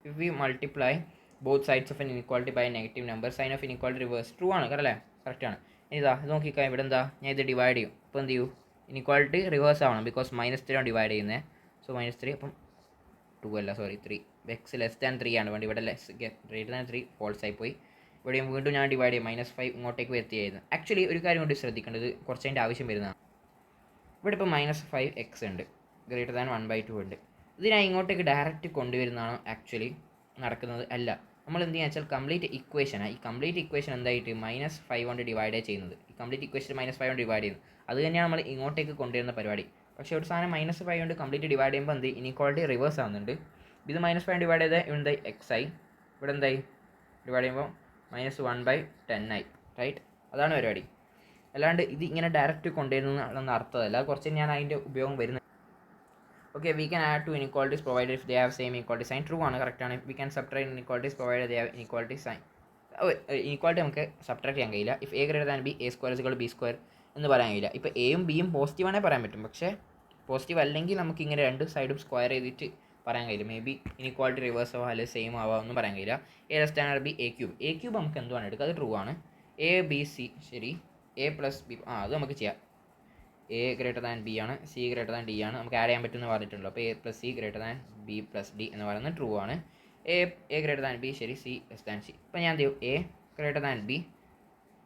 If we multiply both sides of an inequality by negative number sign of inequality reverse. True ആണ് അല്ലേ? കറക്റ്റാണ്. ഇതാ ഇത് നോക്കിക്കാം, ഇവിടെ എന്താ, ഞാൻ ഇത് ഡിവൈഡ് ചെയ്യും. അപ്പോൾ എന്ത് ചെയ്യൂ, ഇനിക്വാളിറ്റി റിവേഴ്സ് ആവണം, ബിക്കോസ് -3 ആണ് ഡിവൈഡ് ചെയ്യുന്നത്. സോ -3, അപ്പം 2 അല്ല, സോറി 3. എക്സ് ലെസ് ദാൻ 3 ആണ് വേണ്ടി, ഇവിടെ ഗ്രേറ്റർ ദാൻ 3 ഫോൾസ് ആയി പോയി. ഇവിടെയും വീണ്ടും ഞാൻ ഡിവൈഡ് ചെയ്യും, -5 ഇങ്ങോട്ടേക്ക് എത്തിയായിരുന്നു. ആക്ച്വലി ഒരു കാര്യം കൊണ്ട് ശ്രദ്ധിക്കേണ്ടത്, കുറച്ചതിൻ്റെ ആവശ്യം വരുന്നതാണ്. ഇവിടെ ഇപ്പോൾ -5x ഉണ്ട്, ഗ്രേറ്റർ ദാൻ 1/2 ഉണ്ട്. ഇത് ഞാൻ ഇങ്ങോട്ടേക്ക് ഡയറക്റ്റ് കൊണ്ടുവരുന്നതാണ് ആക്ച്വലി നടക്കുന്നത്. അല്ല, നമ്മൾ എന്ത് ചെയ്യുക വെച്ചാൽ കംപ്ലീറ്റ് ഇക്വേഷനാണ്. ഈ കംപ്ലീറ്റ് ഇക്വേഷൻ എന്തായിട്ട് -5 കൊണ്ട് ഡിവൈഡ് ചെയ്യുന്നത്. ഈ കംപ്ലീറ്റ് ഇക്വേഷൻ -5 കൊണ്ട് ഡിവൈഡ് ചെയ്യുന്നത്, അത് തന്നെയാണ് നമ്മൾ ഇങ്ങോട്ടേക്ക് കൊണ്ടുവരുന്ന പരിപാടി. പക്ഷേ ഒരു സാധനം -5 കൊണ്ട് കംപ്ലീറ്റ് ഡിവൈഡ് ചെയ്യുമ്പോൾ എന്ത് ഇനിക്വാളിറ്റി റിവേഴ്സ് ആവുന്നുണ്ട്. ഇത് -5 ഡിവൈഡ് ചെയ്താൽ എന്തായി, എക്സ് ആയി. ഇവിടെ എന്തായി, ഡിവൈഡ് ചെയ്യുമ്പോൾ -1/10 ആയി. റൈറ്റ്, അതാണ് പരിപാടി. അല്ലാണ്ട് ഇത് ഇങ്ങനെ ഡയറക്റ്റ് കൊണ്ടുവരുന്നതെന്ന് അർത്ഥമല്ല. കുറച്ച് ഞാൻ അതിൻ്റെ ഉപയോഗം വരുന്നത്. Okay, we can add two inequalities provided if they have same inequality sign. True ആണ്, കറക്റ്റാണ്. We can subtract inequalities provided they have inequality sign. Inequality നമുക്ക് സബ്ട്രാക്ട് ചെയ്യാൻ കഴിയില്ല. If A greater than B A square is equal to B square എന്ന് പറയാൻ കഴിയില്ല. ഇപ്പോൾ എയും ബിയും പോസിറ്റീവ് ആണെങ്കിൽ പറയാൻ പറ്റും, പക്ഷേ പോസിറ്റീവ് അല്ലെങ്കിൽ നമുക്ക് ഇങ്ങനെ രണ്ട് സൈഡും സ്ക്വയർ ചെയ്തിട്ട് പറയാൻ കഴിയില്ല. മേ ബി ഇനിക്വാളിറ്റി റിവേഴ്സ് ആവാം അല്ലെങ്കിൽ സെയിം ആവാം ഒന്നും പറയാൻ കഴിയില്ല. A less than B A cube. A cube നമുക്ക് എന്തുവാണ് എടുക്കുക, അത് ട്രൂ ആണ്. എ ബി സി, ശരി. എ പ്ലസ് ബി, അത് നമുക്ക് ചെയ്യാം. എ ഗ്രേറ്റർ ദാൻ ബി ആണ്, സി ഗ്രേറ്റർ ദാൻ ഡി ആണ്, നമുക്ക് ആഡ് ചെയ്യാൻ പറ്റുമെന്ന് പറഞ്ഞിട്ടുണ്ടല്ലോ. അപ്പോൾ A plus C greater than B plus D എന്ന് പറയുന്നത് ട്രൂ ആണ്. എ ഗ്രേറ്റർ ദാൻ ബി, ശരി. C less than C. അപ്പോൾ ഞാൻ എന്ത് ചെയ്യും, എ ഗ്രേറ്റർ ദാൻ ബി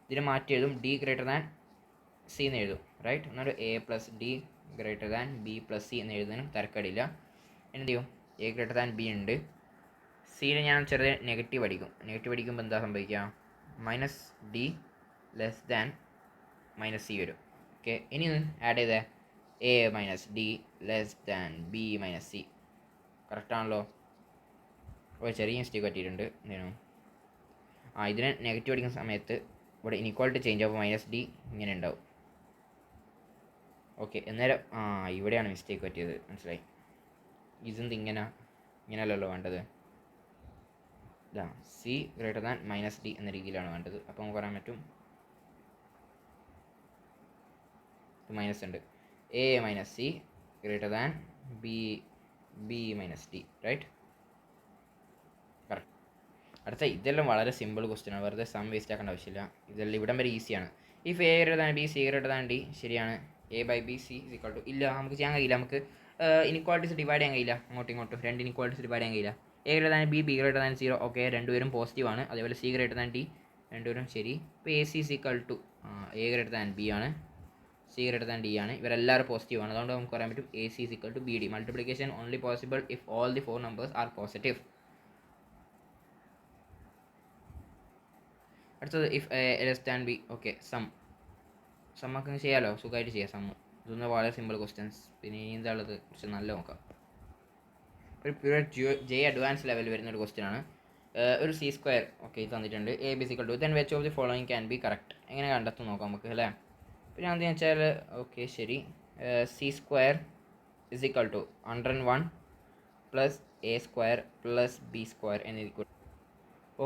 ഇതിന് മാറ്റി എഴുതും, ഡി ഗ്രേറ്റർ ദാൻ സി എന്ന് എഴുതും. റൈറ്റ്, എന്നിട്ട് A plus D greater than B plus C എന്ന് എഴുതുന്നതിനും തിരക്കടില്ല. എന്ത് ചെയ്യും, എ ഗ്രേറ്റർ ദാൻ ബി ഉണ്ട്, സിയിൽ ഞാൻ ചെറിയ നെഗറ്റീവ് അടിക്കും. നെഗറ്റീവ് അടിക്കുമ്പോൾ എന്താ സംഭവിക്കുക, minus D less than minus C വരും. ഓക്കെ, ഇനി ആഡ് ചെയ്തേ A minus D less than B minus C. കറക്റ്റാണല്ലോ. ഒരു ചെറിയ മിസ്റ്റേക്ക് പറ്റിയിട്ടുണ്ട്. എന്താണ്, ഇതിനെ നെഗറ്റീവ് അടിക്കുന്ന സമയത്ത് ഇവിടെ ഇനിക്വാളിറ്റി ചേഞ്ച് ആകുമ്പോൾ -d ഇങ്ങനെ ഉണ്ടാവും. ഓക്കെ, അന്നേരം ഇവിടെയാണ് മിസ്റ്റേക്ക് പറ്റിയത്, മനസ്സിലായി. ഇതെന്ത് ഇങ്ങനെയല്ലല്ലോ വേണ്ടത്. ഇതാ സി ഗ്രേറ്റർ ദാൻ -d എന്ന രീതിയിലാണ് വേണ്ടത്. അപ്പോൾ നമുക്ക് പറയാൻ പറ്റും മൈനസ് ഉണ്ട്, A minus C greater than B minus D. Right, correct. അടുത്ത ഇതെല്ലാം വളരെ സിമ്പിൾ ക്വസ്റ്റ്യനാണ്, വെറുതെ സം വേസ്റ്റ് ആക്കേണ്ട ആവശ്യമില്ല. ഇതെല്ലാം ഇവിടം വരെ ഈസിയാണ്. If A greater than B C greater than D, ശരിയാണ്. A by B C is equal to, ഇല്ല നമുക്ക് ചെയ്യാൻ കഴിയില്ല. നമുക്ക് ഇനിക്വാളിറ്റീസ് ഡിവൈഡ് ചെയ്യാൻ കഴിയില്ല, അങ്ങോട്ടും ഇങ്ങോട്ടും രണ്ട് ഇനിക്വാളിറ്റീസ് ഡിവൈഡ് ചെയ്യാൻ കഴിയില്ല. A greater than B greater than 0, okay, രണ്ടുപേരും പോസിറ്റീവ് ആണ്. അതേപോലെ സി ഗ്രേറ്റർ ദാൻ ഡി, രണ്ടുപേരും ശരി. ഇപ്പോൾ A C is equal to A greater than B ആണ്, സി ഗ്രേറ്റർ ദാൻ ഡി ആണ്, ഇവരെല്ലാവരും പോസിറ്റീവ് ആണ്. അതുകൊണ്ട് നമുക്ക് പറയാൻ പറ്റും A C is equal to B D. Multiplication only possible if all the 4 numbers are positive. അടുത്തത് if A less than B. Okay, സമ്മൊക്കെ ചെയ്യാമല്ലോ, സുഖമായിട്ട് ചെയ്യാം സമ്മ്. ഇതൊന്നും വളരെ സിമ്പിൾ ക്വസ്റ്റ്യൻസ്. പിന്നെ ഇനി എന്താ ഉള്ളത്, കുറച്ച് നല്ല നോക്കാം. ഒരു പ്യൂർ ജെ അഡ്വാൻസ് ലെവൽ വരുന്ന ഒരു ക്വസ്റ്റ്യൻ ആണ്. ഒരു സി സ്ക്വയർ, ഓക്കെ, ഇത് തന്നിട്ടുണ്ട്. A B C equal to then which of the following can be correct. എങ്ങനെ കണ്ടെത്തും നോക്കാം നമുക്ക്, അല്ലേ. പിന്നെ എന്താണെന്ന് വെച്ചാൽ, ഓക്കെ ശരി, C square is equal to 101 plus A square plus B square എന്നിരിക്കും.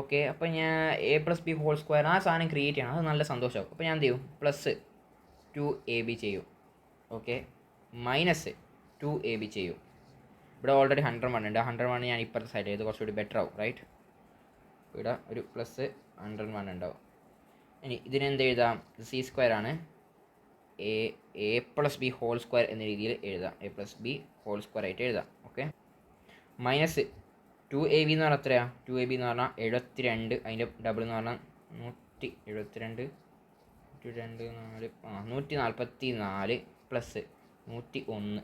ഓക്കെ, അപ്പോൾ ഞാൻ A plus B whole square ആ സാധനം ക്രിയേറ്റ് ചെയ്യണം, അത് നല്ല സന്തോഷമാവും. അപ്പോൾ ഞാൻ എന്ത് ചെയ്യും, പ്ലസ് 2ab ചെയ്യും. ഓക്കെ, മൈനസ് 2ab ചെയ്യും. ഇവിടെ ഓൾറെഡി 101 ഉണ്ട്, 101 ഞാൻ ഇപ്പുറത്തെ സൈഡ് ചെയ്ത് കുറച്ചുകൂടി ബെറ്റർ ആവും. റൈറ്റ്, ഇവിടെ ഒരു പ്ലസ് 101 ഉണ്ടാവും. ഇനി ഇതിനെന്ത് എഴുതാം, സി സ്ക്വയർ ആണ്, A plus B whole square എന്ന രീതിയിൽ എഴുതാം. A plus B whole square ആയിട്ട് എഴുതാം. ഓക്കെ, മൈനസ് 2ab എന്ന് പറഞ്ഞാൽ എത്രയാണ്, 2ab എന്ന് പറഞ്ഞാൽ 72, അതിൻ്റെ ഡബിൾ എന്ന് പറഞ്ഞാൽ 172, 144 പ്ലസ് 101.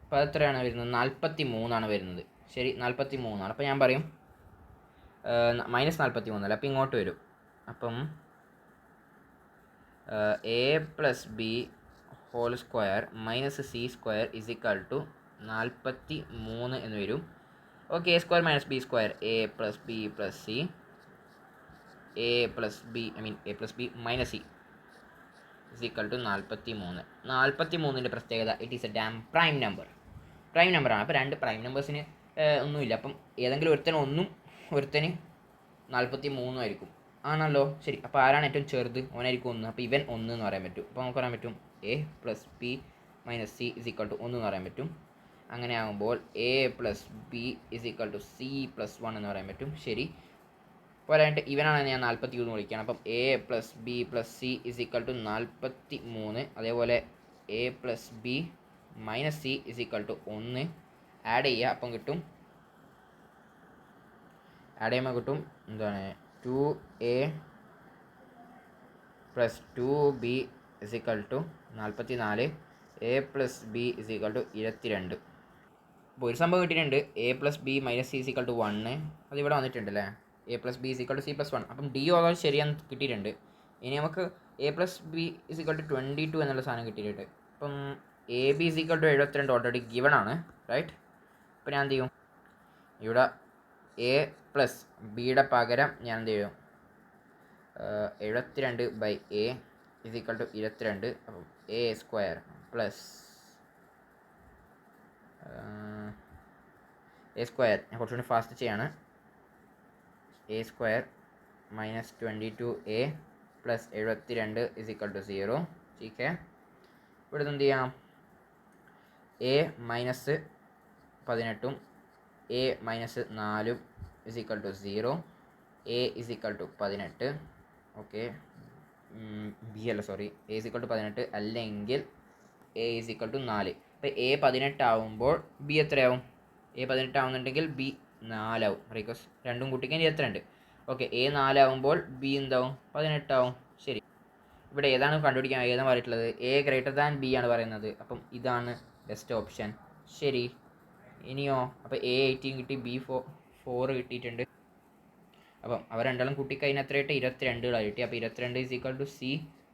അപ്പോൾ അതെത്രയാണ് വരുന്നത്, 43 വരുന്നത്. ശരി, 43. അപ്പോൾ ഞാൻ പറയും -43 അല്ല, അപ്പോൾ ഇങ്ങോട്ട് വരും. അപ്പം A plus B whole square minus C square is equal to 43 എന്ന് വരും. Okay, A square minus B square, A plus B plus C, A plus B minus C is equal to 43. 43ൻ്റെ പ്രത്യേകത, it is a damn prime number. Prime നമ്പറാണ്. അപ്പോൾ രണ്ട് prime നമ്പേഴ്സിന് ഒന്നുമില്ല. അപ്പം ഏതെങ്കിലും ഒരുത്തന് 1ഉം ഒരുത്തന് 43 ആയിരിക്കും. ആണല്ലോ, ശരി. അപ്പോൾ ആരാണ് ഏറ്റവും ചെറുത്, അവനായിരിക്കും 1. അപ്പോൾ ഇവൻ 1 എന്ന് പറയാൻ പറ്റും. അപ്പോൾ നമുക്ക് പറയാൻ പറ്റും A plus B minus C is equal to 1 എന്ന് പറയാൻ പറ്റും. അങ്ങനെ ആകുമ്പോൾ A plus B is equal to C plus 1 എന്ന് പറയാൻ പറ്റും. ശരി, പോരായിട്ട് ഇവനാണ് ഞാൻ 43 വിളിക്കുകയാണ്. അപ്പം A plus B plus C is equal to 43. അതേപോലെ A plus B minus C is equal to 1 add ചെയ്യുക. അപ്പം കിട്ടും, ആഡ് ചെയ്യുമ്പോൾ കിട്ടും എന്താണ് 2a plus 2b is equal to 44. A plus B is equal to 22. അപ്പോൾ ഒരു സംഭവം കിട്ടിയിട്ടുണ്ട്, A plus B minus C is equal to 1. അതിവിടെ വന്നിട്ടുണ്ട് അല്ലേ, A plus B is equal to C plus 1. അപ്പം ഡി ഓരോ ശരിയാന്ന് കിട്ടിയിട്ടുണ്ട്. ഇനി നമുക്ക് A plus B is equal to 22 എന്നുള്ള സാധനം കിട്ടിയിട്ടുണ്ട്. അപ്പം A B is equal to 72 already given ആണ്, റൈറ്റ്. അപ്പോൾ ഞാൻ എന്ത് ചെയ്യും, ഇവിടെ എ പ്ലസ് ബിയുടെ പകരം ഞാൻ എന്ത് ചെയ്യും, 72 by a is equal to 22. അപ്പം a square plus A square, ഞാൻ കുറച്ചുകൂടി ഫാസ്റ്റ് ചെയ്യാണ്, a square minus 22a plus 72 is equal to 0. ठीक है, ഇവിടെ എന്ത് ചെയ്യാം, a minus 18 a minus 4 is equal to 0. A is equal to 18. Okay, B അല്ല sorry, a is equal to 18 അല്ലെങ്കിൽ എ ഇസ് ഈക്വൽ ടു 4. അപ്പോൾ A 18 ആവുമ്പോൾ B എത്രയാവും, എ 18 ആവുന്നുണ്ടെങ്കിൽ ബി 4 ആവും, ബിക്കോസ് രണ്ടും കൂട്ടിക്കാൻ 22. ഓക്കെ, എ 4 ആവുമ്പോൾ ബി എന്താവും, 18 ആവും. ശരി, ഇവിടെ ഏതാണ് കണ്ടുപിടിക്കാൻ ഏതാണ് പറഞ്ഞിട്ടുള്ളത്, എ ഗ്രേറ്റർ ദാൻ ബി ആണ് പറയുന്നത്. അപ്പം ഇതാണ് ബെസ്റ്റ് ഓപ്ഷൻ. ശരി, ഇനിയോ, അപ്പോൾ എ 18 കിട്ടി, ബി 4 കിട്ടിയിട്ടുണ്ട്. അപ്പം അവർ രണ്ടാളും കൂട്ടിക്കഴിഞ്ഞാൽ എത്രയായിട്ട് 22 കിട്ടി. അപ്പോൾ 22 is equal to C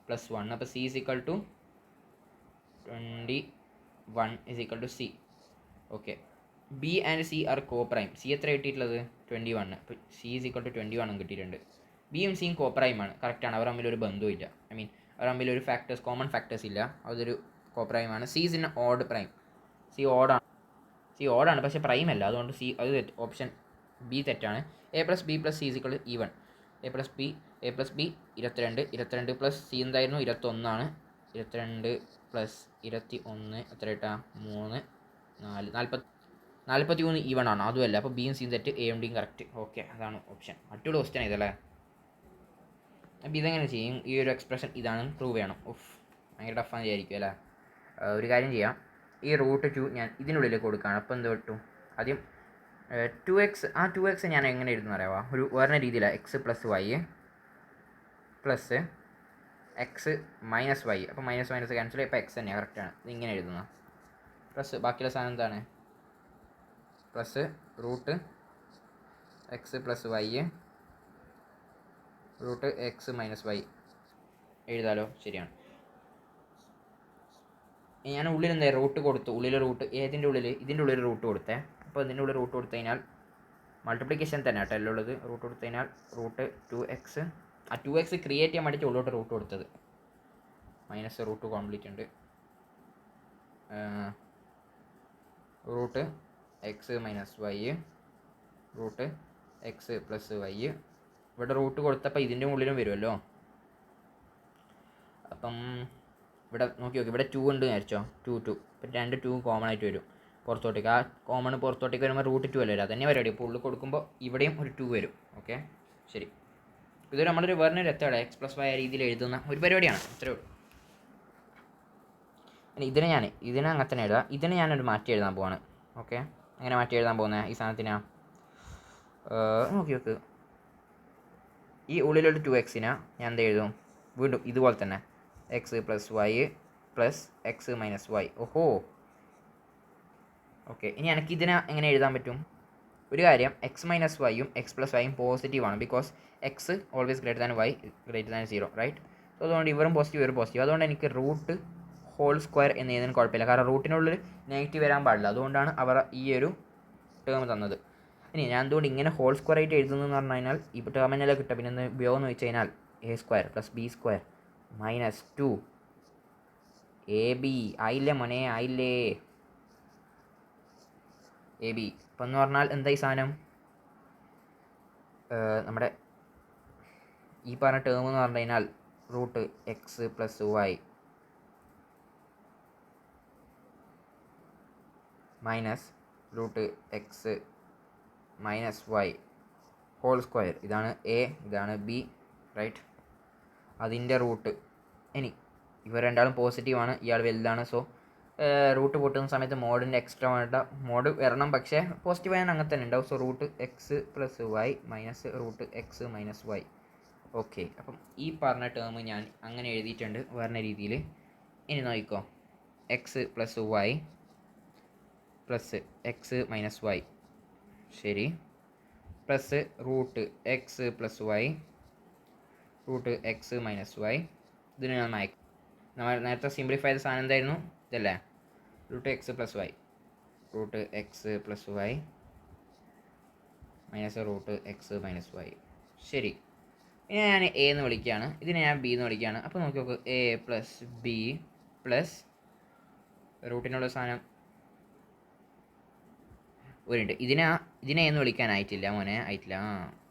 plus 1. അപ്പോൾ C is equal to 21 is equal to C. Okay, B and C are coprime. C എത്ര കിട്ടിയിട്ടുള്ളത് 21. അപ്പോൾ സി ഈസ് ഈക്വൽ ടു 21 കിട്ടിയിട്ടുണ്ട്. ബിയും സിയും കോ പ്രൈമാണ്, കറക്റ്റാണ്, അവർ തമ്മിൽ ഒരു ബന്ധവും അവർ തമ്മിൽ ഒരു കോമൺ ഫാക്ടേഴ്സ് ഇല്ല, അതൊരു കോ പ്രൈമാണ്. C is in odd prime, C ഓഡാണ് പക്ഷേ പ്രൈം അല്ല, അതുകൊണ്ട് സി അത് ഓപ്ഷൻ ബി തെറ്റാണ്. A plus B plus C is equal to even. A plus b 22 plus c എന്തായിരുന്നു 21. 22 പ്ലസ് 21 എത്ര കിട്ടാ 3 4 43 ഈവൺ ആണ്, അതുമല്ല. അപ്പോൾ ബിയും സിയും തെറ്റ്, എയും ഡിയും കറക്റ്റ്. ഓക്കെ, അതാണ് ഓപ്ഷൻ. അടിപൊളി ക്വസ്റ്റ്യൻ ഇതല്ലേ. അപ്പോൾ ഇതെങ്ങനെ ചെയ്യും, ഈ ഒരു എക്സ്പ്രഷൻ ഇതാണ് പ്രൂവ് ചെയ്യണം. ഭയങ്കര ടഫാന്ന് വിചാരിക്കും അല്ലേ. ഒരു കാര്യം ചെയ്യാം, ഈ റൂട്ട് 2 ഞാൻ ഇതിനുള്ളിൽ കൊടുക്കുകയാണ്. അപ്പോൾ എന്ത് കിട്ടും, ആദ്യം 2x, ആ 2x ഞാൻ എങ്ങനെ എഴുതുന്ന അറിയാമോ, ഒരു വേറെ രീതിയിലാണ്, x plus Y plus X minus y. അപ്പോൾ മൈനസ് മൈനസ് ക്യാൻസൽ, ഇപ്പോൾ എക്സ് തന്നെയാണ്, കറക്റ്റാണ്. ഇതിങ്ങനെ എഴുതുന്ന പ്ലസ് ബാക്കിയുള്ള സാധനം എന്താണ്, plus root X plus y root X minus y എഴുതാലോ. ശരിയാണ്. ഞാൻ ഉള്ളിൽ എന്താ റൂട്ട് കൊടുത്തു, ഉള്ളിൽ റൂട്ട് ഏതിൻ്റെ ഉള്ളിൽ, ഇതിൻ്റെ ഉള്ളിൽ റൂട്ട് കൊടുത്തേ. അപ്പോൾ ഇതിൻ്റെ ഉള്ളിൽ റൂട്ട് കൊടുത്തു കഴിഞ്ഞാൽ മൾട്ടിപ്ലിക്കേഷൻ തന്നെ കേട്ടോ എല്ലാം ഉള്ളത്. റൂട്ട് കൊടുത്തു കഴിഞ്ഞാൽ റൂട്ട് 2x, ആ 2x ക്രിയേറ്റ് ചെയ്യാൻ വേണ്ടിയിട്ട് ഉള്ളോട്ട് റൂട്ട് കൊടുത്തത്, മൈനസ് റൂട്ട് കോംപ്ലീറ്റ് ഉണ്ട്, root X minus Y root X plus Y. ഇവിടെ റൂട്ട് കൊടുത്തപ്പോൾ ഇതിൻ്റെ ഉള്ളിലും വരുമല്ലോ. അപ്പം ഇവിടെ നോക്കി ഇവിടെ 2 ഉണ്ട് വിചാരിച്ചോ, 2 ഇപ്പം 2 കോമൺ ആയിട്ട് വരും പുറത്തോട്ടേക്ക്. ആ കോമൺ പുറത്തോട്ടേക്ക് വരുമ്പോൾ റൂട്ട് 2 അല്ലേ, അത് തന്നെ പരിപാടി. അപ്പോൾ ഉള്ളിൽ കൊടുക്കുമ്പോൾ ഇവിടെയും ഒരു 2 വരും. ഓക്കെ, ശരി. ഇതൊരു നമ്മളൊരു വേറെ എത്താണ് എക്സ് പ്ലസ് വൈ രീതിയിൽ എഴുതുന്ന ഒരു പരിപാടിയാണ്, ഇത്രയേ ഉള്ളൂ. ഇതിനെ അങ്ങനെ തന്നെ എഴുതാം. ഇതിനെ ഞാനൊരു മാറ്റി എഴുതാൻ പോവാണ്. ഓക്കെ, അങ്ങനെ മാറ്റി എഴുതാൻ പോകുന്നത് ഈ സാധനത്തിനാ, നോക്കി നോക്ക്. ഈ ഉള്ളിലുള്ള 2x-നെ ഞാൻ എന്ത് എഴുതും, വീണ്ടും ഇതുപോലെ തന്നെ X plus Y plus X minus Y. ഓഹോ, ഓക്കെ. ഇനി എനിക്ക് ഇതിനെ എങ്ങനെ എഴുതാൻ പറ്റും, ഒരു കാര്യം, എക്സ് മൈനസ് വൈയും എക്സ് പ്ലസ് വൈയും പോസിറ്റീവാണ്, because X always greater than Y greater than 0, right. So അതുകൊണ്ട് ഇവരും പോസിറ്റീവ് ഇവരും പോസിറ്റീവ്, അതുകൊണ്ട് എനിക്ക് റൂട്ട് ഹോൾ സ്ക്വയർ എന്ന് എഴുതാൻ കുഴപ്പമില്ല, കാരണം റൂട്ടിനുള്ളിൽ നെഗറ്റീവ് വരാൻ പാടില്ല. അതുകൊണ്ടാണ് അവർ ഈ ഒരു ടേം തന്നത്. ഇനി ഞാൻ എന്തുകൊണ്ട് ഇങ്ങനെ ഹോൾ സ്ക്വയർ ആയിട്ട് എഴുതുന്നതെന്ന് പറഞ്ഞു കഴിഞ്ഞാൽ ഈ ടേമിനെല്ലാം കിട്ടുക, പിന്നെ ഒന്ന് ഉപയോഗം എന്ന് വെച്ച് കഴിഞ്ഞാൽ A square plus B square minus 2 AB ആയില്ലേ മോനെ, ആയില്ലേ AB. ഇപ്പം എന്ന് പറഞ്ഞാൽ എന്താ ഈ സാധനം, നമ്മുടെ ഈ പറഞ്ഞ ടേം എന്ന് പറഞ്ഞു കഴിഞ്ഞാൽ root X plus Y minus root X minus Y whole square. ഇതാണ് എ, ഇതാണ് ബി, റൈറ്റ്. അതിൻ്റെ റൂട്ട്. ഇനി ഇവ രണ്ടാളും പോസിറ്റീവാണ്, ഇയാൾ വലുതാണ്. സോ റൂട്ട് പൊട്ടുന്ന സമയത്ത് മോഡിൻ്റെ എക്സ്ട്രാ വേണ്ട മോഡ് വരണം, പക്ഷേ പോസിറ്റീവ് ആയാൽ അങ്ങനെ തന്നെ ഉണ്ടാവും. So root X plus Y minus root X minus Y. Okay, അപ്പം ഈ പറഞ്ഞ ടേം ഞാൻ അങ്ങനെ എഴുതിയിട്ടുണ്ട് പറഞ്ഞ രീതിയിൽ. ഇനി നോക്കിക്കോ, x plus Y plus X minus y, ശരി, plus root X plus y root X minus y. ഇതിന് ഞാൻ നമ്മൾ നേരത്തെ സിംപ്ലിഫൈ ചെയ്ത സാധനം എന്തായിരുന്നു? ഇതല്ലേ, root X plus y root X plus Y minus root X minus y. ശരി, ഇനി ഞാൻ എ എന്ന് വിളിക്കുകയാണ്, ഇതിനെ ഞാൻ ബി എന്ന് വിളിക്കുകയാണ്. അപ്പോൾ നോക്കി നോക്ക്, എ പ്ലസ് ബി പ്ലസ് റൂട്ടിനുള്ള സാധനം ഒരുണ്ട്. ഇതിനെ എന്ന് വിളിക്കാനായിട്ടില്ല മോനെ, ആയിട്ടില്ല.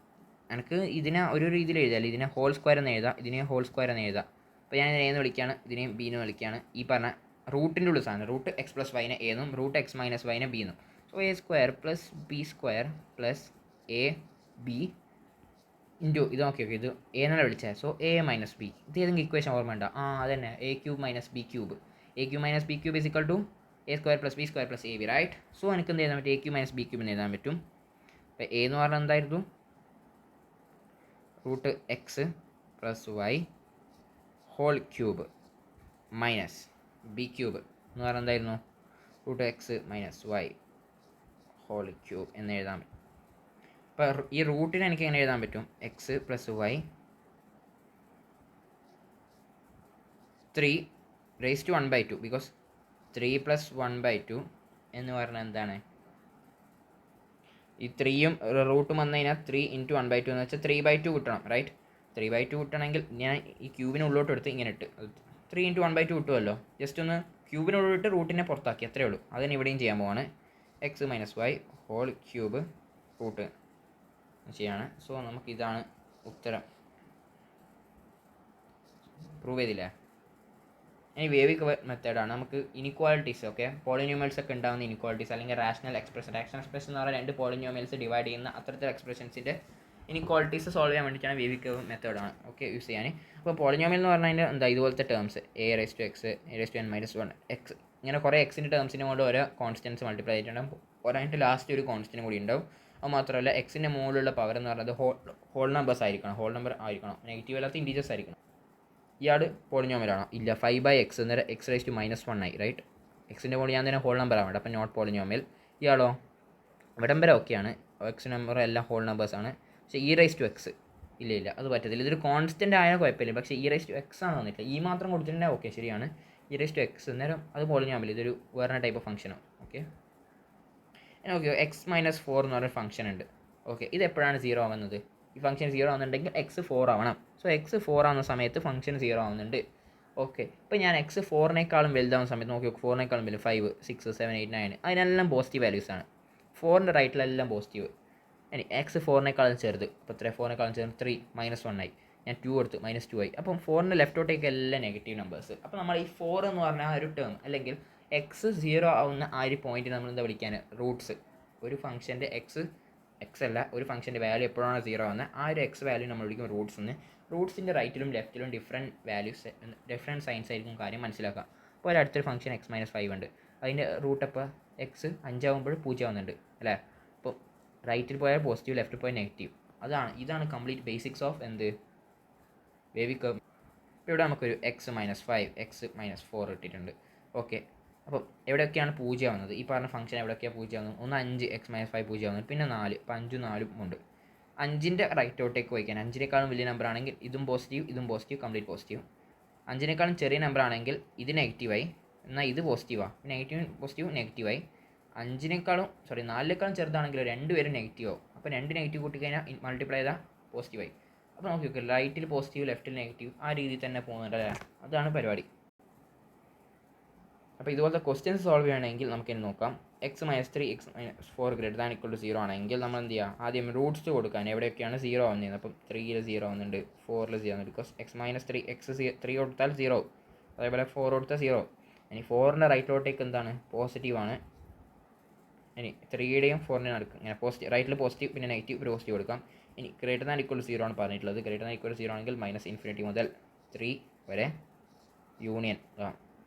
എനിക്ക് ഇതിനെ ഒരു രീതിയിൽ എഴുതാമല്ലോ, ഇതിനെ ഹോൾ സ്ക്വയർ എന്ന് എഴുതാം, ഇതിനെ ഹോൾ സ്ക്വയർ എന്ന് എഴുതാം. അപ്പോൾ ഞാൻ ഇതിനെ എന്ന് വിളിക്കുകയാണ്, ഇതിനെയും ബി എന്ന് വിളിക്കുകയാണ്. ഈ പറഞ്ഞ റൂട്ടിൻ്റെ ഉള്ള സാധനം റൂട്ട് എക്സ് പ്ലസ് വൈനെ എ എന്നും റൂട്ട് എക്സ് മൈനസ് വൈനെ ബി എന്നും. So A square plus B square plus A B into ഇത് നോക്കി ഓക്കെ, ഇത് എ എന്നല്ല വിളിച്ചത്. So A minus B. ഇത് ഏതെങ്കിലും ഇക്വേഷൻ ഓർമ്മ ഉണ്ടോ? അതന്നെ, A cube minus B cube. A cube minus B cube is equal to A square plus B square plus A B, right. So എനിക്ക് എന്ത് എഴുതാൻ പറ്റും? A cube minus B cube എന്ന് എഴുതാൻ പറ്റും. അപ്പോൾ എ എന്ന് പറഞ്ഞാൽ എന്തായിരുന്നു? Root X plus Y whole cube minus B cube എന്ന് പറഞ്ഞാൽ എന്തായിരുന്നു? Root X minus Y whole cube എന്ന് എഴുതാൻ പറ്റും. അപ്പോൾ ഈ റൂട്ടിന് എനിക്ക് എങ്ങനെ എഴുതാൻ പറ്റും? X plus Y 3 raise to 1/2, because 3 + 1/2 എന്ന് പറഞ്ഞാൽ എന്താണ്? ഈ 3യും റൂട്ടും വന്നു കഴിഞ്ഞാൽ 3 × 1/2 എന്ന് വെച്ചാൽ 3/2 കിട്ടണം, റൈറ്റ്. 3/2 കിട്ടണമെങ്കിൽ ഞാൻ ഈ ക്യൂബിന് ഉള്ളോട്ട് എടുത്ത് ഇങ്ങനെ ഇട്ട് 3 × 1/2 കിട്ടുമല്ലോ. ജസ്റ്റ് ഒന്ന് ക്യൂബിനുള്ളിട്ട് റൂട്ടിനെ പുറത്താക്കി, അത്രേ ഉള്ളൂ. അതിന് ഇവിടെയും ചെയ്യാൻ പോവാണ്. X minus Y whole cube root ചെയ്യാണ്. സോ നമുക്ക് ഇതാണ് ഉത്തരം. പ്രൂവ് ചെയ്തില്ലേ? ഇനി വേവിക് മെത്തേഡാണ്. നമുക്ക് ഇനിക്വാളിറ്റീസ്, ഓക്കെ, പോളിനോമിയൽസ് ഒക്കെ ഉണ്ടാകുന്ന ഇനിക്വാളിറ്റീസ് അല്ലെങ്കിൽ റാഷണൽ എക്സ്പ്രഷൻ എന്ന് പറഞ്ഞാൽ 2 പോളിനോമിയൽസ് ഡിവൈഡ് ചെയ്യുന്ന അത്തരത്തിൽ എക്സ്പ്രഷൻസിൻ്റെ ഇനിക്വാളിറ്റീസ് സോൾവ് ചെയ്യാൻ വേണ്ടിയിട്ടാണ് വേവിക് മെത്തേഡാണ്, ഓക്കെ, യൂസ് ചെയ്യാൻ. അപ്പോൾ പോളിനോമിയൽ എന്ന് പറഞ്ഞാൽ എന്താ, ഇതുപോലത്തെ terms A raise to X, A raise to n - 1 X, ഇങ്ങനെ കുറേ എക്സിൻ്റെ ടേംസിനെ കൊണ്ട് ഓരോ കോൺസ്റ്റൻസ് മൾട്ടിപ്ലൈ ചെയ്തിട്ടുണ്ടാകും. ഒരായിട്ട് ലാസ്റ്റ് ഒരു കോൺസ്റ്റൻറ്റ് കൂടി ഉണ്ടാവും. അത് മാത്രമല്ല എക്സിൻ്റെ മുകളിലുള്ള പവർ എന്ന് പറയുന്നത് ഹോൾ നമ്പേഴ്സ് ആയിരിക്കണം, ഹോൾ നമ്പർ ആയിരിക്കണം, നെഗറ്റീവ് അല്ലാത്ത ഇൻറ്റീജേഴ്സ് ആയിരിക്കണം. ഇയാൾ പോളിനോമിയലാണോ? ഇല്ല, 5/x എന്നേരം എക്സ് റേസ് ടു -1 ആയി, റൈറ്റ്. എക്സിൻ്റെ മുകളിൽ ഞാൻ തന്നെ ഹോൾ നമ്പർ ആവേണ്ട, അപ്പം നോട്ട് പോളിനോമിയൽ. ഇയാളോ? ഇവിടം വരെ ഓക്കെയാണ്, എക്സ് നമ്പർ എല്ലാം ഹോൾ നമ്പേഴ്സാണ്. പക്ഷേ ഇ റേസ് ടു എക്സ് ഇല്ല, അത് പറ്റത്തില്ല. ഇതൊരു കോൺസ്റ്റൻ്റ് ആയാൽ കുഴപ്പമില്ല, പക്ഷേ ഇ റേസ് ടു എക്സ് ആണ് വന്നിട്ടില്ല. ഈ മാത്രം കൊടുത്തിട്ടുണ്ടെങ്കിൽ ഓക്കെ, ശരിയാണ്. ഇ റേസ് ടു എക്സ് നേരം അത് പോളിനോമിയൽ, ഇതൊരു വേറെ ടൈപ്പ് ഓഫ് ഫംഗ്ഷനാണ്, ഓക്കെ. ഓക്കെ, എക്സ് മൈനസ് 4 എന്ന് പറഞ്ഞൊരു ഫംഗ്ഷൻ ഉണ്ട്, ഓക്കെ. ഇത് എപ്പോഴാണ് 0 ആവുന്നത്? ഈ ഫംഗ്ഷൻ 0 ആവുന്നുണ്ടെങ്കിൽ എക്സ് 4 ആവണം. സോ എക്സ് 4 ആവുന്ന സമയത്ത് ഫംഗ്ഷൻ 0 ആവുന്നുണ്ട്, ഓക്കെ. ഇപ്പോൾ ഞാൻ എക്സ് 4-നേക്കാളും വലുതാവുന്ന സമയത്ത് നോക്കി, 4-നേക്കാളും വലുത് 5, 6, 7, 8, 9 അതിനെല്ലാം പോസിറ്റീവ് വാല്യൂസാണ്. 4ൻ്റെ റൈറ്റിലെല്ലാം പോസിറ്റീവ്. ഇനി എക്സ് 4-നേക്കാളും ചെറുത്, അപ്പോൾ 4-നേക്കാളും ചെറുത് 3 -1 ആയി. ഞാൻ 2 കൊടുത്ത് -2 ആയി. അപ്പം 4ൻ്റെ ലെഫ്റ്റോട്ടേക്ക് എല്ലാം നെഗറ്റീവ് നമ്പേഴ്സ്. അപ്പോൾ നമ്മൾ ഈ 4 എന്ന് പറഞ്ഞ ആ ഒരു ടേം അല്ലെങ്കിൽ എക്സ് 0 ആവുന്ന ആ ഒരു പോയിന്റ് നമ്മൾ എന്താ വിളിക്കാൻ? റൂട്ട്സ്. ഒരു ഫംഗ്ഷൻ്റെ എക്സ് അല്ല, ഒരു ഫംഗ്ഷൻ്റെ വാല്യൂ എപ്പോഴാണ് 0 ആവുന്നത് ആ ഒരു എക്സ് വാല്യൂ നമ്മൾ വിളിക്കും റൂട്ട്സ് എന്ന്. റൂട്ട്സിൻ്റെ റൈറ്റിലും ലെഫ്റ്റിലും ഡിഫറെൻറ്റ് വാല്യൂസ്, ഡിഫറെൻറ്റ് സൈൻസ് ആയിരിക്കും കാര്യം മനസ്സിലാക്കുക. അപ്പോൾ ഒരു അടുത്തൊരു ഫംഗ്ഷൻ എക്സ് - 5 ഉണ്ട്, അതിൻ്റെ റൂട്ട് അപ്പോൾ എക്സ് 5 ആകുമ്പോൾ 0 ആവുന്നുണ്ട് അല്ലേ. അപ്പോൾ റൈറ്റിൽ പോയാൽ പോസിറ്റീവ്, ലെഫ്റ്റിൽ പോയാൽ നെഗറ്റീവ്. ഇതാണ് കംപ്ലീറ്റ് ബേസിക്സ് ഓഫ് എന്ത് വേവിക് കർവ്. ഇപ്പോൾ ഇവിടെ നമുക്കൊരു എക്സ് - 5 എക്സ് - 4 ഇട്ടിട്ടുണ്ട്, ഓക്കെ. അപ്പോൾ എവിടെയൊക്കെയാണ് 0 ആവുന്നത്? ഈ പറഞ്ഞ ഫംഗ്ഷൻ എവിടെയൊക്കെയാണ് 0 ആവുന്നത്? ഒന്ന് 5 എക്സ് - 5 0 ആവുന്നത്, പിന്നെ 4, അപ്പോൾ 5ഉം 4ഉം ഉണ്ട്. 5ൻ്റെ റൈറ്റോട്ടേക്ക് വയ്ക്കാൻ 5-നേക്കാളും വലിയ നമ്പർ ആണെങ്കിൽ ഇതും പോസിറ്റീവ്, കംപ്ലീറ്റ് പോസിറ്റീവ്. 5-നേക്കാളും ചെറിയ നമ്പർ ആണെങ്കിൽ ഇത് നെഗറ്റീവായി, എന്നാൽ ഇത് പോസിറ്റീവാണ്. പോസിറ്റീവ് നെഗറ്റീവായി. 4-നേക്കാളും ചെറുതാണെങ്കിൽ 2 പേരും നെഗറ്റീവ് ആവും. അപ്പോൾ 2 നെഗറ്റീവ് കൂട്ടിക്കഴിഞ്ഞാൽ മൾട്ടിപ്ലൈ ചെയ്താൽ പോസിറ്റീവായി. അപ്പോൾ നോക്കി നോക്കുക, റൈറ്റിൽ പോസിറ്റീവ്, ലെഫ്റ്റിൽ നെഗറ്റീവ്, ആ രീതിയിൽ തന്നെ പോകുന്നുണ്ട് അല്ലേ. അതാണ് പരിപാടി. അപ്പോൾ ഇതുപോലത്തെ ക്വസ്റ്റ്യൻസ് സോൾവ് ചെയ്യണമെങ്കിൽ നമുക്ക് ഇനി നോക്കാം. എക്സ് - 3 എക്സ് - 4 > 0 ആണെങ്കിൽ നമ്മൾ എന്ത് ചെയ്യുക? ആദ്യം റൂട്ട്സ് കൊടുക്കാൻ എവിടെയൊക്കെയാണ് 0 ആവുന്നത്. അപ്പം 3ൽ 0 ആവുന്നുണ്ട്, 4ൽ 0 ആവുന്നുണ്ട്. ബിക്കോസ് എക്സ് - 3 എക്സ് 3 കൊടുത്താൽ 0 ആവും, അതേപോലെ 4 കൊടുത്താൽ 0. ഇനി 4ൻ്റെ റൈറ്റോട്ടേക്ക് എന്താണ്? പോസിറ്റീവാണ്. ഇനി 3യുടെയും 4ൻ്റെയും നടക്കും ഇങ്ങനെ പോസിറ്റീവ് റൈറ്റിൽ പോസിറ്റീവ് പിന്നെ നെഗറ്റീവ് പോസിറ്റീവ് കൊടുക്കാം. ഇനി ഗ്രേറ്റർ ദാൻ ഈക്വൽ 0 ആണ് പറഞ്ഞിട്ടുള്ളത്. ഗ്രേറ്റർ ദാൻ ഈക്വൽ 0 ആണെങ്കിൽ -∞ മുതൽ 3 വരെ യൂണിയൻ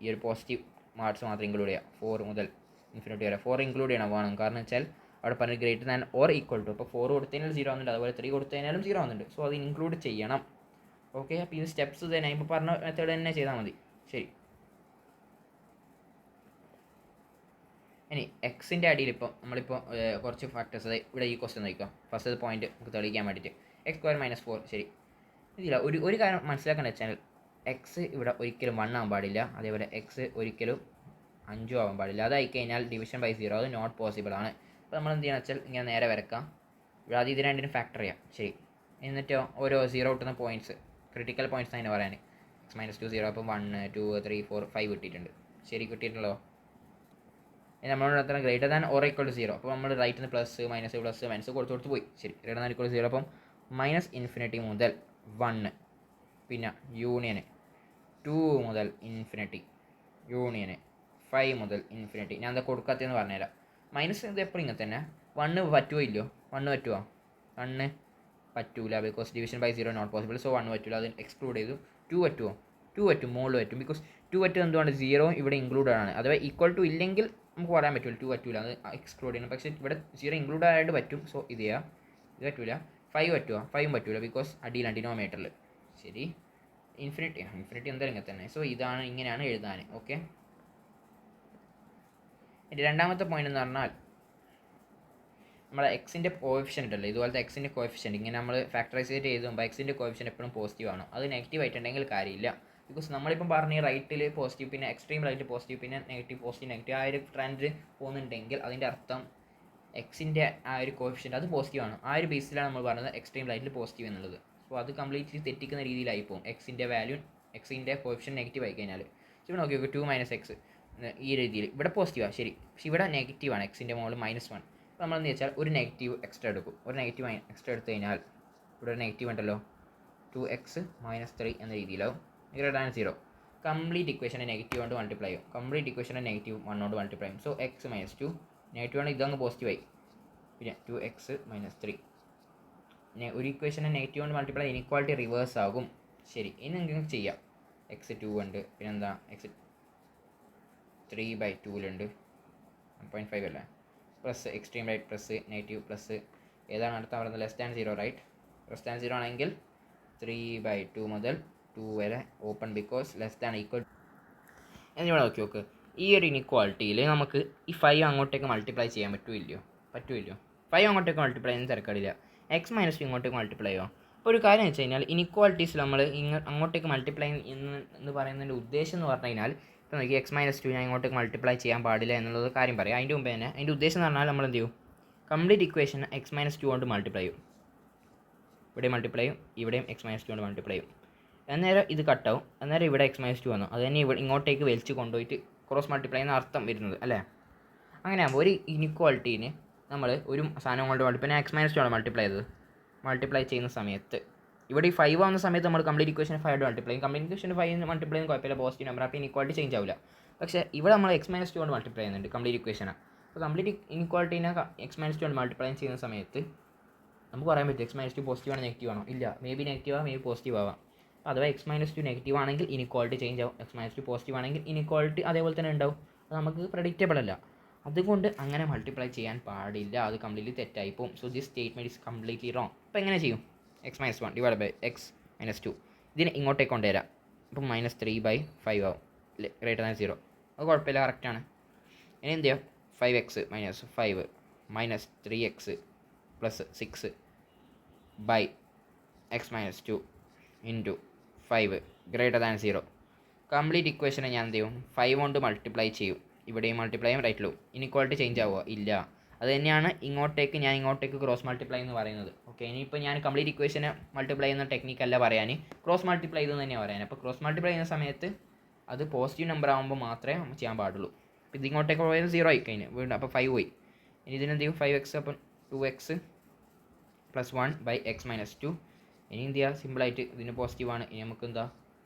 ഈ ഒരു പോസിറ്റീവ് മാർക്സ് മാത്രം ഇൻക്ലൂഡ് ചെയ്യുക. 4 മുതൽ ഇൻഫിനിറ്റി വരെ 4 ഇൻക്ലൂഡ് ചെയ്യണം വേണം. കാരണം വെച്ചാൽ അവിടെ പറഞ്ഞ greater than or equal to. അപ്പോൾ 4 കൊടുത്തതിനാൽ 0 ആവുന്നുണ്ട്, അതുപോലെ 3 കൊടുത്തതിനാലും 0 ആവുന്നുണ്ട്. സോ അത് ഇൻക്ലൂഡ് ചെയ്യണം. ഓക്കെ, അപ്പോൾ ഇത് സ്റ്റെപ്സ് തന്നെ ഇപ്പോൾ പറഞ്ഞ മെത്തേഡ് തന്നെ ചെയ്താൽ മതി. ശരി, ഇനി എക്സിൻ്റെ അടിയിൽ ഇപ്പോൾ നമ്മളിപ്പോൾ കുറച്ച് ഫാക്ടേഴ്സ് ഇവിടെ ഈ ക്വസ്റ്റ്യൻ നോക്കാം. ഫസ്റ്റ് പോയിന്റ് നമുക്ക് തെളിയിക്കാൻ വേണ്ടിയിട്ട് x² - 4. ശരി, ഇതില്ല ഒരു കാര്യം മനസ്സിലാക്കേണ്ട വെച്ചാൽ എക്സ് ഇവിടെ ഒരിക്കലും 1 ആവാൻ പാടില്ല, അതേപോലെ എക്സ് ഒരിക്കലും 5 ആവാൻ പാടില്ല. അതായി കഴിഞ്ഞാൽ ഡിവിഷൻ ബൈ 0 അത് നോട്ട് പോസിബിൾ ആണ്. അപ്പോൾ നമ്മൾ എന്ത് ചെയ്യണമെന്ന് വെച്ചാൽ ഇങ്ങനെ നേരെ വരക്കാം. ഇവിടെ ആദ്യം ഇത് രണ്ടിനും ഫാക്ടർ ചെയ്യാം. ശരി, എന്നിട്ടോ ഓരോ 0 കിട്ടുന്ന പോയിൻറ്റ്സ് ക്രിട്ടിക്കൽ പോയിൻറ്റ്സ് തന്നെ പറയാൻ x - 2 0 അപ്പം 1 2 3 4 5 കിട്ടിയിട്ടുണ്ട്. ശരി, കിട്ടിയിട്ടുണ്ടല്ലോ. നമ്മളോട് എത്ര greater than or equal to 0. അപ്പോൾ നമ്മൾ റൈറ്റിൽ നിന്ന് പ്ലസ് മൈനസ് കൊടുത്ത് പോയി. ശരി, ഗ്രേറ്റർ ദാൻ ഈക്വൽ ടു 0 അപ്പം -∞ മുതൽ 1 പിന്നെ യൂണിയന് 2 മുതൽ ഇൻഫിനിറ്റി യൂണിയന് 5 മുതൽ ഇൻഫിനിറ്റി. ഞാൻ എന്താ കൊടുക്കാത്തതെന്ന് പറഞ്ഞുതരാം. മൈനസ് ഇത് എപ്പോഴും ഇങ്ങനെ തന്നെ. 1 പറ്റുമോ ഇല്ലയോ? 1 പറ്റുമോ? 1 പറ്റൂല, because division by 0 not possible. So 1 പറ്റൂല, അത് എക്സ്ക്ലൂഡ് ചെയ്തു. 2 പറ്റുമോ? 2 പറ്റും, മുകളിൽ പറ്റും. ബിക്കോസ് 2 പറ്റും എന്തുകൊണ്ട് 0 ഇവിടെ ഇൻക്ലൂഡ് ആണ്. അഥവാ ഈക്വൽ ടു ഇല്ലെങ്കിൽ നമുക്ക് പറയാൻ പറ്റില്ല 2 പറ്റൂല, അത് എക്സ്ക്ലൂഡ് ചെയ്യണം. പക്ഷേ ഇവിടെ 0 ഇൻക്ലൂഡ് ആയിട്ട് പറ്റും. സോ ഇത് ചെയ്യാം. ഇത് പറ്റൂല. 5 പറ്റുമോ? 5 പറ്റൂല, ബിക്കോസ് അടിയിലാണ് ഡിനോമിനേറ്ററിൽ. ശരി, ഇൻഫിനിറ്റി എന്തായാലും ഇങ്ങനെ തന്നെ. സോ ഇതാണ്, ഇങ്ങനെയാണ് എഴുതാൻ. ഓക്കെ, ഇനി രണ്ടാമത്തെ പോയിന്റ് എന്ന് പറഞ്ഞാൽ നമ്മളെ എക്സിൻ്റെ കോഎഫിഷ്യൻ്റ് അല്ലേ, ഇതുപോലത്തെ എക്സിൻ്റെ കോഎഫിഷ്യൻ്റ് ഇങ്ങനെ നമ്മൾ ഫാക്ടറൈസ് ചെയ്തുമ്പോൾ എക്സിൻ്റെ കോഎഫിഷ്യൻ്റ് എപ്പോഴും പോസിറ്റീവ് ആണ്. അത് നെഗറ്റീവ് ആയിട്ടുണ്ടെങ്കിൽ കാര്യമില്ല. ബിക്കോസ് നമ്മളിപ്പം പറഞ്ഞ റൈറ്റിൽ പോസിറ്റീവ് പിന്നെ എക്സ്ട്രീം റൈറ്റ് പോസിറ്റീവ് പിന്നെ നെഗറ്റീവ് പോസിറ്റീവ് നെഗറ്റീവ് ആ ഒരു ട്രെൻഡ് പോകുന്നുണ്ടെങ്കിൽ അതിൻ്റെ അർത്ഥം എക്സിൻ്റെ ആ ഒരു കോഎഫിഷ്യൻ്റ് അത് പോസിറ്റീവ് ആണ്. ആ ഒരു ബേസിലാണ് നമ്മൾ പറഞ്ഞത് എക്സ്ട്രീം റൈറ്റിൽ പോസിറ്റീവ് എന്നുള്ളത്. സോ അത് കംപ്ലീറ്റ്ലി തെറ്റിക്കുന്ന രീതിയിലായി പോകും. എക്സിൻ്റെ വാല്യൂ എക്സിൻ്റെ കോഎഫിഷ്യൻ്റ് നെഗറ്റീവ് ആയി കഴിഞ്ഞാൽ. ഇപ്പോൾ നോക്കി 2 - x ഈ രീതിയിൽ ഇവിടെ പോസിറ്റീവാണ്. ശരി, പക്ഷേ ഇവിടെ നെഗറ്റീവാണ്. എക്സിൻ്റെ മുകളിൽ -1. അപ്പോൾ നമ്മളെന്ന് വെച്ചാൽ ഒരു നെഗറ്റീവ് എക്സ്ട്രാ എടുക്കും. ഒരു നെഗറ്റീവ് എക്സ്ട്രാ എടുത്തു കഴിഞ്ഞാൽ ഇവിടെ ഒരു നെഗറ്റീവ് ഉണ്ടല്ലോ, 2x - 3 എന്ന രീതിയിലാവും. Greater than 0. കംപ്ലീറ്റ് ഇക്വേഷനെ നെഗറ്റീവ് കൊണ്ട് മൾട്ടിപ്ലൈ ചെയ്യും. കംപ്ലീറ്റ് ഇക്വേഷനെ -1 കൊണ്ട് മൾട്ടിപ്ലൈ ചെയ്യും. സോ x - 2 -1 ഇതങ്ങ് പോസിറ്റീവായി. പിന്നെ 2x - 3 ഒരു ഇക്വേഷനെ നെഗറ്റീവ് കൊണ്ട് മൾട്ടിപ്ലൈ ഇനിക്വാളിറ്റി റിവേഴ്സ് ആകും. ശരി, ഇനി നിങ്ങൾക്ക് ചെയ്യാം. x 2 ഉണ്ട്, പിന്നെന്താ x 3/2 1.5 അല്ലേ, plus extreme right plus negative plus ഏതാണ് അടുത്ത പറയുന്നത് <0 റൈറ്റ്. <0 ആണെങ്കിൽ 3/2 മുതൽ 2 വരെ ഓപ്പൺ ബിക്കോസ് ലെസ് എന്നിവിടെ നോക്ക്. ഈ ഒരു ഇനിക്വാളിറ്റിയിൽ നമുക്ക് ഈ 5 അങ്ങോട്ടേക്ക് മൾട്ടിപ്ലൈ ചെയ്യാൻ പറ്റുമോ? 5 അങ്ങോട്ടേക്ക് മൾട്ടിപ്ലൈ ചെയ്യുന്ന തിരക്കടില്ല. x - 2 ഇങ്ങോട്ടേക്ക് മൾട്ടിപ്ലൈ ചെയ്യുമോ? അപ്പോൾ ഒരു കാര്യം വെച്ച് കഴിഞ്ഞാൽ ഇനിക്വാളിറ്റീസ് നമ്മൾ അങ്ങോട്ടേക്ക് മൾട്ടിപ്ലൈ എന്ന് പറയുന്നതിൻ്റെ ഉദ്ദേശം എന്ന് പറഞ്ഞു കഴിഞ്ഞാൽ ഇപ്പോൾ നോക്കി x - 2 ഞാൻ ഇങ്ങോട്ടേക്ക് മൾട്ടിപ്ലൈ ചെയ്യാൻ പാടില്ല എന്നുള്ളത് കാര്യം പറയാം. അതിൻ്റെ മുമ്പ് തന്നെ അതിൻ്റെ ഉദ്ദേശം എന്ന് പറഞ്ഞാൽ നമ്മൾ എന്ത് ചെയ്യും? കംപ്ലീറ്റ് ഇക്വേഷൻ x - 2 കൊണ്ട് മൾട്ടിപ്ലൈ ചെയ്യും. ഇവിടെ മൾട്ടിപ്ലൈ ചെയ്യും, ഇവിടെയും x - 2 കൊണ്ട് മൾട്ടിപ്ലൈ ചെയ്യും. അന്നേരം ഇത് കട്ടാവും. അന്നേരം ഇവിടെ x - 2 വന്നു. അത് തന്നെ ഇവിടെ ഇങ്ങോട്ടേക്ക് വലിച്ച് കൊണ്ടുപോയിട്ട് ക്രോസ് മൾട്ടിപ്ലൈ എന്ന അർത്ഥം വരുന്നത് അല്ലേ. അങ്ങനെ ആകുമ്പോൾ ഒരു ഇനിക്വാളിറ്റീന് നമ്മൾ ഒരു സാധനം കൊണ്ട് പിന്നെ x - 2 ആണ് മൾട്ടിപ്ലൈ ചെയ്യുന്ന സമയത്ത് ഇവിടെ ഈ 5 ആവുന്ന സമയത്ത് നമ്മൾ കംപ്ലീറ്റ് ഇക്വേഷൻ 5 കൊണ്ട് മൾട്ടിപ്ലൈ ചെയ്യും. കംപ്ലീറ്റ് ഇക്വേഷൻ 5 മൾട്ടിപ്ലൈ ചെയ്യുന്ന കുഴപ്പമില്ല, പോസിറ്റീവ് നമ്പർ. അപ്പോൾ ഇനിക്വാളിറ്റി ചേഞ്ച് ആവില്ല. പക്ഷേ ഇവിടെ നമ്മൾ x - 2 കൊണ്ട് മൾട്ടിപ്ലൈ ചെയ്യുന്നുണ്ട് കംപ്ലീറ്റ് ഇക്വേഷനാണ്. അപ്പോൾ കംപ്ലീറ്റ് ഇനിക്വാളിറ്റീനെ x - 2 കൊണ്ട് മൾട്ടിപ്ലൈ ചെയ്യുന്ന സമയത്ത് നമുക്ക് പറയാൻ പറ്റും x - 2 പോസിറ്റീവ് ആണോ നെഗറ്റീവ് ആണോ? ഇല്ല, മേ ബി നെഗറ്റീവ് ആവാം, മേ ബി പോസിറ്റീവ് ആവാം. അഥവാ x - 2 നെഗറ്റീവ് ആണെങ്കിൽ ഇനിക്വാളിറ്റി ചേഞ്ച് ആവും. x - 2 പോസിറ്റീവ് ആണെങ്കിൽ ഇനിക്വാളിറ്റി അതേപോലെ തന്നെ ഉണ്ടാവും. അത് നമുക്ക് പ്രഡിക്റ്റബിൾ അല്ല. അതുകൊണ്ട് അങ്ങനെ മൾട്ടിപ്ലൈ ചെയ്യാൻ പാടില്ല. അത് കംപ്ലീറ്റ്ലി തെറ്റായി പോകും. So this statement is completely wrong. അപ്പോൾ എങ്ങനെ ചെയ്യും? x - 1 ഡിവൈഡ് ബൈ x - 2 ഇതിനെ ഇങ്ങോട്ടേക്ക് കൊണ്ടുവരാം. അപ്പം -3/5 ആവും, ഗ്രേറ്റർ ദാൻ 0. അത് കുഴപ്പമില്ല, കറക്റ്റാണ്. ഇനി എന്ത് ചെയ്യാം? 5x - 5 -3x + 6 by x - 2 into 5 greater than 0. Complete ഇക്വേഷനെ ഞാൻ എന്ത് ചെയ്യും? 5 കൊണ്ട് മൾട്ടിപ്ലൈ ചെയ്യും. ഇവിടെയും മൾട്ടിപ്ലൈ ചെയ്യും, റൈറ്റിലും. ഇനിക്വാളിറ്റി ചേഞ്ച് ആവുക ഇല്ല. അത് തന്നെയാണ് ഞാൻ ഇങ്ങോട്ടേക്ക് ക്രോസ് മൾട്ടിപ്ലൈ എന്ന് പറയുന്നത്. ഓക്കെ, ഇനിയിപ്പോൾ ഞാൻ കംപ്ലീറ്റ് ഇക്വേഷനെ മൾട്ടിപ്ലൈ ചെയ്യുന്ന ടെക്നിക്കല്ല പറയാൻ, ക്രോസ് മൾട്ടിപ്ലൈ ചെയ്തെന്ന് തന്നെയാണ് പറയാൻ. അപ്പോൾ ക്രോസ് മൾട്ടിപ്ലൈ ചെയ്യുന്ന സമയത്ത് അത് പോസിറ്റീവ് നമ്പർ ആകുമ്പോൾ മാത്രമേ ചെയ്യാൻ പാടുള്ളൂ. അപ്പോൾ ഇത് ഇങ്ങോട്ടേക്ക് പോയത് 0 ആയി കഴിഞ്ഞ് വീണ്ടും, അപ്പോൾ 5 പോയി. ഇനി ഇതിനെന്ത് ചെയ്യും? 5x അപ്പം 2x + 1 ബൈ x - 2. ഇനി എന്ത് ചെയ്യുക? സിമ്പിളായിട്ട് ഇതിന് പോസിറ്റീവാണ്. ഇനി നമുക്ക് എന്താ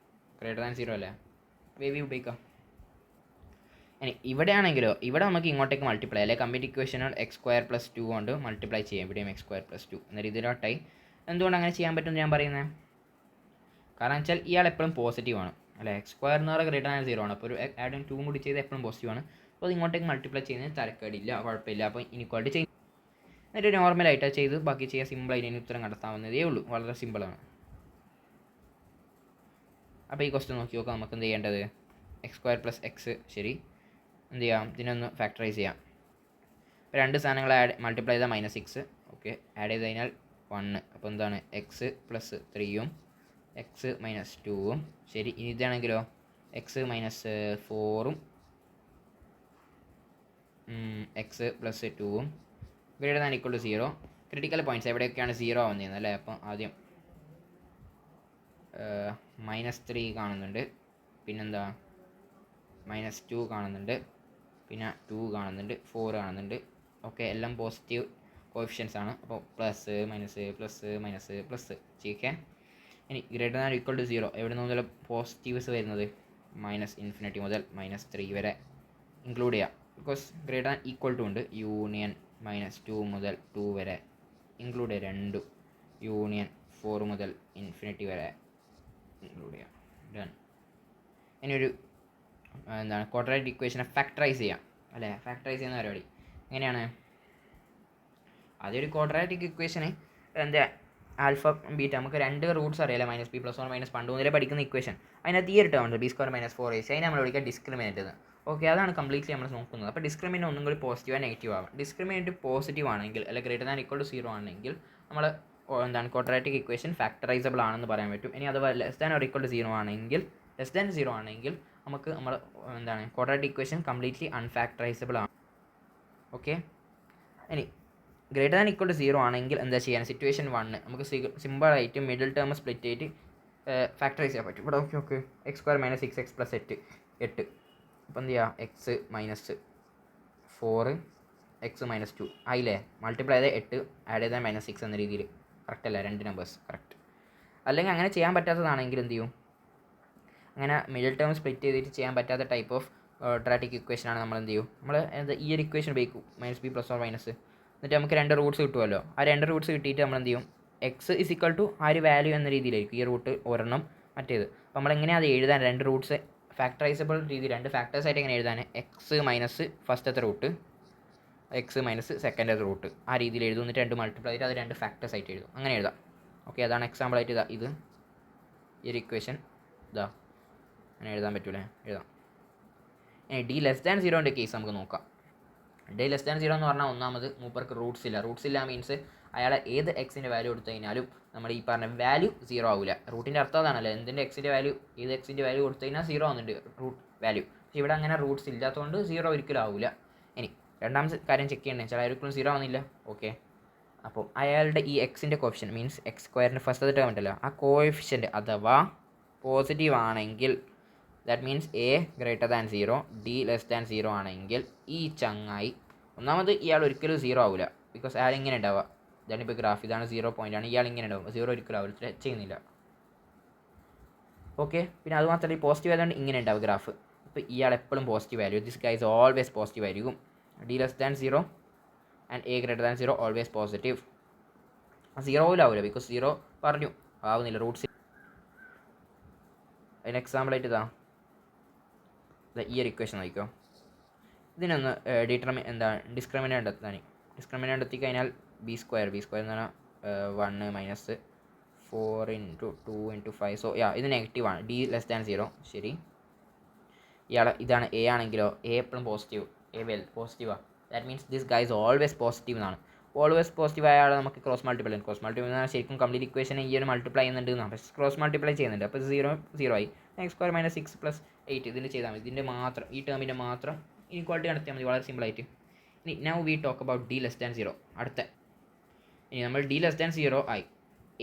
ഗ്രേറ്റർ ദാൻ 0 അല്ലേ, വേവി ഉപയോഗിക്കാം. ഇനി ഇവിടെയാണെങ്കിലോ ഇവിടെ നമുക്ക് ഇങ്ങോട്ടേക്ക് മൾട്ടിപ്ലൈ അല്ലെ കംപ്ലീറ്റ് ഇക്വേഷനോട് x² + 2 കൊണ്ട് മൾട്ടിപ്ലൈ ചെയ്യാം. ഇവിടെയും x² + 2 എന്ന രീതിയിലോട്ടായി. എന്തുകൊണ്ട് അങ്ങനെ ചെയ്യാൻ പറ്റുമെന്ന് ഞാൻ പറയുന്നത്, കാരണം വെച്ചാൽ ഇയാൾ എപ്പോഴും പോസിറ്റീവാണ് അല്ലേ, x² എന്ന് പറയുന്നത് ഗ്രേറ്റർ ദാൻ 0 ആണ്. അപ്പോൾ ഒരു ആഡും 2 കൂടി ചെയ്ത് എപ്പോഴും പോസിറ്റീവാണ്. അപ്പോൾ അത് ഇങ്ങോട്ടേക്ക് മൾട്ടിപ്ലൈ ചെയ്യുന്നതിന് തരക്കേടില്ല, കുഴപ്പമില്ല. അപ്പോൾ ഇനിക്വാളിറ്റി ചെയ്യും എന്നിട്ട് നോർമലായിട്ടാണ് ചെയ്ത് ബാക്കി ചെയ്യാൻ സിമ്പിളായിട്ട് ഇനി ഉത്തരം കണ്ടെത്താവുന്നതേ ഉള്ളൂ. വളരെ സിമ്പിളാണ്. അപ്പോൾ ഈ ക്വസ്റ്റ്യൻ നോക്കി നോക്കാം. നമുക്ക് എന്ത് ചെയ്യേണ്ടത്, x² + x ശരി, എന്ത് ചെയ്യാം, ഇതിനൊന്ന് ഫാക്ടറൈസ് ചെയ്യാം. രണ്ട് സാധനങ്ങൾ മൾട്ടിപ്ലൈ ചെയ്താൽ -6, ഓക്കെ, ആഡ് ചെയ്ത് കഴിഞ്ഞാൽ 1. അപ്പോൾ എന്താണ് x + 3ഉം x - 2ഉം ശരി. ഇനി ഇതാണെങ്കിലോ x - 4ഉം x + 2ഉം greater than equal to 0. Critical points എവിടെയൊക്കെയാണ് 0 ആവുന്നതെന്ന് അല്ലേ. അപ്പം ആദ്യം -3 കാണുന്നുണ്ട്, പിന്നെന്താ -2 കാണുന്നുണ്ട്, പിന്നെ 2 കാണുന്നുണ്ട്, 4 കാണുന്നുണ്ട്. ഓക്കെ, എല്ലാം പോസിറ്റീവ് കോഎഫിഷ്യൻസ് ആണ്. അപ്പോൾ plus minus plus minus plus okay. ഇനി ഗ്രേറ്റർ ദാൻ ഈക്വൽ ടു 0 എവിടെ നിന്ന് മുതൽ പോസിറ്റീവ്സ് വരുന്നത്, -∞ മുതൽ -3 വരെ ഇൻക്ലൂഡ് ചെയ്യാം. Because greater than equal to ഉണ്ട്. യൂണിയൻ -2 മുതൽ 2 വരെ ഇൻക്ലൂഡ് ചെയ്യാം. 2 യൂണിയൻ 4 മുതൽ ∞ വരെ ഇൻക്ലൂഡ് ചെയ്യാം. ഡൺ. ഇനി ഒരു എന്താണ് ക്വാഡ്രാറ്റിക് ഇക്വേഷനെ ഫാക്ടറൈസ് ചെയ്യാം അല്ലേ. ഫാക്ടറൈസ് ചെയ്യുന്ന പരിപാടി എങ്ങനെയാണ്, അതൊരു ക്വാഡ്രാറ്റിക് ഇക്വേഷന് എന്താ ആൽഫ ബീറ്റ നമുക്ക് രണ്ട് റൂട്ട്സ് അറിയാലോ, -b + 1 - പണ്ട് മുതലേ പഠിക്കുന്ന ഇക്വേഷൻ. അതിനകത്ത് ഈ ഒരു ടേം ഉണ്ട് b² - 4ac, അതിനെ നമ്മൾ വിളിക്കുക ഡിസ്ക്രിമിനേറ്റ് എന്ന്. ഓക്കെ, അതാണ് കംപ്ലീറ്റ്ലി നമ്മൾ നോക്കുന്നത്. അപ്പോൾ ഡിസ്ക്രിമിനേറ്റ് ഒന്നും കൂടി പോസിറ്റീവ് നെഗറ്റീവ് ആവാം. ഡിസ്ക്രിമിനേറ്റ് പോസിറ്റീവ് ആണെങ്കിൽ അല്ലെങ്കിൽ ഗ്രേറ്റർ ദാൻ ഈക്വൽ ടു 0 ആണെങ്കിൽ നമ്മൾ എന്താണ് ക്വാഡ്രാറ്റിക് ഇക്വേഷൻ ഫാക്ടറൈസബിൾ ആണെന്ന് പറയാൻ പറ്റും. ഇനി അഥവാ less than or equal to 0 ആണെങ്കിൽ നമുക്ക് നമ്മൾ എന്താണ് ക്വാഡ്രാറ്റിക് ഇക്വേഷൻ കംപ്ലീറ്റ്ലി അൺഫാക്ടറൈസബിൾ ആണ്. ഓക്കെ, ഇനി ഗ്രേറ്റർ ദാൻ ഈക്വൽ ടു 0 ആണെങ്കിൽ എന്താ ചെയ്യാൻ, സിറ്റുവേഷൻ 1 നമുക്ക് സിമ്പിളായിട്ട് മിഡിൽ ടേം സ്പ്ലിറ്റ് ആയിട്ട് ഫാക്ടറൈസ് ചെയ്യാൻ പറ്റും. ഇവിടെ ഓക്കെ x² - 6x + 8. അപ്പോൾ എന്ത് ചെയ്യുക, x - 4 x - 2 ആയില്ലേ. മൾട്ടിപ്ലൈ ചെയ്ത് 8 ആഡ് ചെയ്താൽ -6 എന്ന രീതിയിൽ കറക്റ്റ് അല്ല, രണ്ട് നമ്പേഴ്സ് കറക്റ്റ്. അല്ലെങ്കിൽ അങ്ങനെ ചെയ്യാൻ പറ്റാത്തതാണെങ്കിൽ എന്ത് ചെയ്യും, അങ്ങനെ മിഡിൽ ടേം സ്പ്ലിറ്റ് ചെയ്തിട്ട് ചെയ്യാൻ പറ്റാത്ത ടൈപ്പ് ഓഫ് ക്വാഡ്രാറ്റിക് ഇക്വേഷനാണ് നമ്മൾ എന്ത് ചെയ്യും, നമ്മൾ ഈ ഒരു ഇക്വേഷൻ ഉപയോഗിക്കും -b + 1 - എന്നിട്ട് നമുക്ക് രണ്ട് റൂട്ട്സ് കിട്ടുമല്ലോ. ആ രണ്ട് റൂട്ട്സ് കിട്ടിയിട്ട് നമ്മൾ എന്ത് ചെയ്യും, x = ആ ഒരു വാല്യൂ എന്ന രീതിയിലായിരിക്കും ഈ റൂട്ട് ഒരെണ്ണം മറ്റേത്. അപ്പോൾ നമ്മൾ എങ്ങനെയാണ് അത് എഴുതാൻ, രണ്ട് റൂട്ട്സ് ഫാക്ടറൈസബിൾ രീതി, രണ്ട് ഫാക്ടേഴ്സായിട്ട് എങ്ങനെ എഴുതാൻ, x - ഫസ്റ്റത്തെ റൂട്ട് x - സെക്കൻഡത്തെ റൂട്ട് ആ രീതിയിൽ എഴുതും. എന്നിട്ട് രണ്ട് മൾട്ടിപ്ലൈ ചെയ്ത് അത് രണ്ട് ഫാക്ടേഴ്സ് ആയിട്ട് എഴുതും. അങ്ങനെ എഴുതാം. ഓക്കെ, അതാണ് എക്സാമ്പിളായിട്ട് ഇത് ഈ ഒരു ഇക്വേഷൻ ഇതാ അങ്ങനെ എഴുതാൻ പറ്റൂലേ, എഴുതാം. ഇനി d<0 കേസ് നമുക്ക് നോക്കാം. d<0 എന്ന് പറഞ്ഞാൽ ഒന്നാമത് മൂപ്പർക്ക് റൂട്ട്സ് ഇല്ല മീൻസ് അയാളെ ഏത് എക്സിൻ്റെ വാല്യൂ കൊടുത്തു കഴിഞ്ഞാലും നമ്മൾ ഈ പറഞ്ഞ വാല്യൂ 0 ആവില്ല. റൂട്ടിൻ്റെ അർത്ഥം അതാണല്ലോ, എന്തിൻ്റെ എക്സിൻ്റെ വാല്യൂ ഏത് എക്സിൻ്റെ വാല്യൂ കൊടുത്തു കഴിഞ്ഞാൽ 0 ആവുന്നുണ്ട് റൂട്ട് വാല്യൂ. പക്ഷേ ഇവിടെ അങ്ങനെ റൂട്ട്സ് ഇല്ലാത്തതുകൊണ്ട് 0 ഒരിക്കലും ആവില്ല. ഇനി രണ്ടാമത്തെ കാര്യം ചെക്ക് ചെയ്യണ്ടേ, ചില ഒരിക്കലും 0 ആവുന്നില്ല. ഓക്കെ, അപ്പോൾ അയാളുടെ ഈ എക്സിൻ്റെ കോഫിഷ്യൻ മീൻസ് x² ഫസ്റ്റത്തെ ടേം ഉണ്ടല്ലോ, ആ കോഫിഷ്യൻ്റ് അഥവാ പോസിറ്റീവ് ആണെങ്കിൽ ദാറ്റ് മീൻസ് a > 0 d<0 ആണെങ്കിൽ ഈ ചങ്ങായി ഒന്നാമത് ഇയാൾ ഒരിക്കലും 0 ആവില്ല. ബിക്കോസ് അയാൾ ഇങ്ങനെ ഉണ്ടാവുക, ഇതാണ് ഇപ്പോൾ ഗ്രാഫ്, ഇതാണ് 0 പോയിൻ്റ് ആണ്, ഇയാൾ ഇങ്ങനെ ഉണ്ടാവും, 0 ഒരിക്കലും ആവില്ല, ടച്ച് ചെയ്യുന്നില്ല. ഓക്കെ, പിന്നെ അതുമാത്രമല്ല ഈ പോസിറ്റീവ് ആയതുകൊണ്ട് ഇങ്ങനെ ഉണ്ടാവും ഗ്രാഫ്. അപ്പോൾ ഇയാൾ എപ്പോഴും പോസിറ്റീവ് ആയിരിക്കും, this guy is always positive ആയിരിക്കും. d<0 and a > 0 always positive. 0 ആവില്ല ബിക്കോസ് 0 പറഞ്ഞു ആവുന്നില്ല റൂട്ട്സ്. അതിന് എക്സാമ്പിളായിട്ട് ഇതാ ഈ ഒരു ഇക്വേഷൻ നോക്കിക്കോ. ഇതിനൊന്ന് ഡിസ്ക്രിമിനൻ്റ് കണ്ടെത്തി കഴിഞ്ഞാൽ b² എന്ന് പറഞ്ഞാൽ 1 - 4 × 2 × 5. സോ ഇത് നെഗറ്റീവാണ്, d<0 ശരി. ഇതാണ് a ആണെങ്കിലോ, a എപ്പോഴും പോസിറ്റീവ്, പോസിറ്റീവാണ്. That means this guy is always positive എന്നാണ്. ഓൾവേസ് പോസിറ്റീവ് ആയ ആളെ നമുക്ക് ക്രോസ് മൾട്ടിപ്ലൈ എന്ന് പറഞ്ഞാൽ ശരിക്കും കംപ്ലീറ്റ് ഇക്വേഷൻ ഈ ഒരു മൾട്ടിപ്ലൈ ചെയ്യുന്നുണ്ട് എന്നാണ്, പക്ഷേ ക്രോസ് മൾട്ടിപ്ലൈ ചെയ്യുന്നുണ്ട്. അപ്പോൾ 0 ആയി. x² - 6 + 8 ഇതിൽ ചെയ്താൽ മതി. ഇതിൻ്റെ മാത്രം ഈ ടേമിൻ്റെ മാത്രം ഇനിക്വാളിറ്റി നടത്തിയാൽ മതി, വളരെ സിമ്പിളായിട്ട്. ഇനി now we talk about d<0. അടുത്ത ഇനി നമ്മൾ d<0 ആയി,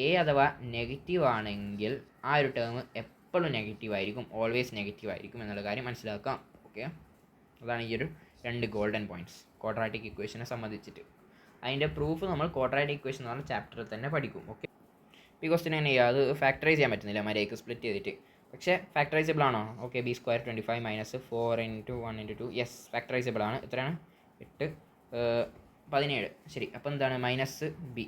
a അഥവാ നെഗറ്റീവ് ആണെങ്കിൽ ആ ഒരു ടേം എപ്പോഴും നെഗറ്റീവ് ആയിരിക്കും, ഓൾവേസ് നെഗറ്റീവ് ആയിരിക്കും എന്നുള്ള കാര്യം മനസ്സിലാക്കാം. ഓക്കെ, അതാണ് ഈ ഒരു രണ്ട് ഗോൾഡൻ പോയിൻറ്റ്സ് ക്വാഡ്രാറ്റിക് ഇക്വേഷനെ സംബന്ധിച്ചിട്ട്. അതിൻ്റെ പ്രൂഫ് നമ്മൾ ക്വാഡ്രാറ്റിക് ഇക്വേഷൻ എന്ന് പറഞ്ഞ ചാപ്റ്ററിൽ തന്നെ പഠിക്കും. ഓക്കെ, ഈ ക്വസ്റ്റ്യൻ എങ്ങനെ ചെയ്യുക, അത് ഫാക്ടറൈസ് ചെയ്യാൻ പറ്റുന്നില്ല മര്യാദയ്ക്ക് സ്പ്ലിറ്റ് ചെയ്തിട്ട്. പക്ഷേ ഫാക്ടറൈസബിൾ ആണോ? Okay, B square 25 minus 4 into 1 into 2 yes factorisable ആണ്. എത്രയാണ്? 8 17. ശരി, അപ്പോൾ എന്താണ് മൈനസ് ബി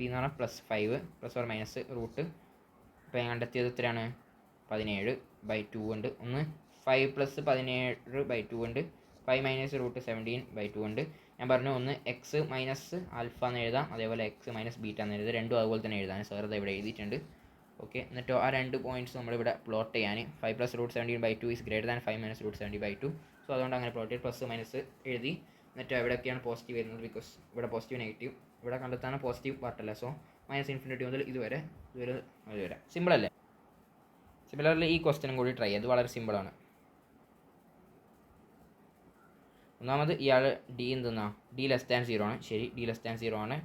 എന്ന് പറഞ്ഞാൽ +5 +or മൈനസ് റൂട്ട്. ഇപ്പോൾ ഞാൻ കണ്ടെത്തിയത് എത്രയാണ്? 17/2 ഉണ്ട്. ഒന്ന് 5 + 17/2 ഉണ്ട്. 5 മൈനസ് റൂട്ട് 17/2 ഉണ്ട്. ഞാൻ പറഞ്ഞു ഒന്ന് എക്സ് മൈനസ് ആൽഫ എന്ന് എഴുതാം, അതേപോലെ എക്സ് മൈനസ് ബീറ്റ എന്ന് എഴുതാം. രണ്ടും അതുപോലെ തന്നെ എഴുതാൻ സാർ ഇത് ഇവിടെ എഴുതിയിട്ടുണ്ട്. ഓക്കെ, എന്നിട്ടോ ആ 2 പോയിൻറ്റ്സ് നമ്മളിവിടെ പ്ലോട്ട് ചെയ്യാൻ 5 + root 17/2 is greater than 5 minus root 70/2. So അതുകൊണ്ട് അങ്ങനെ പ്ലോട്ട് ചെയ്ത് പ്ലസ് മൈനസ് എഴുതി. എന്നിട്ട് എവിടെയൊക്കെയാണ് പോസിറ്റീവ് വരുന്നത്? ബിക്കോസ് ഇവിടെ പോസിറ്റീവ് നെഗറ്റീവ് ഇവിടെ കണ്ടെത്താണ് പോസിറ്റീവ് പാർട്ടല്ല. സോ -∞ മുതൽ ഇതുവരെ സിമ്പിൾ അല്ലേ? സിമിലർലി ഈ ക്വസ്റ്റ്യനും കൂടി ട്രൈ ചെയ്ത് വളരെ സിമ്പിളാണ്. ഒന്നാമത് ഇയാൾ ഡി എന്തെന്നാ D<0 ആണ്. ശരി, D<0 ആണ്.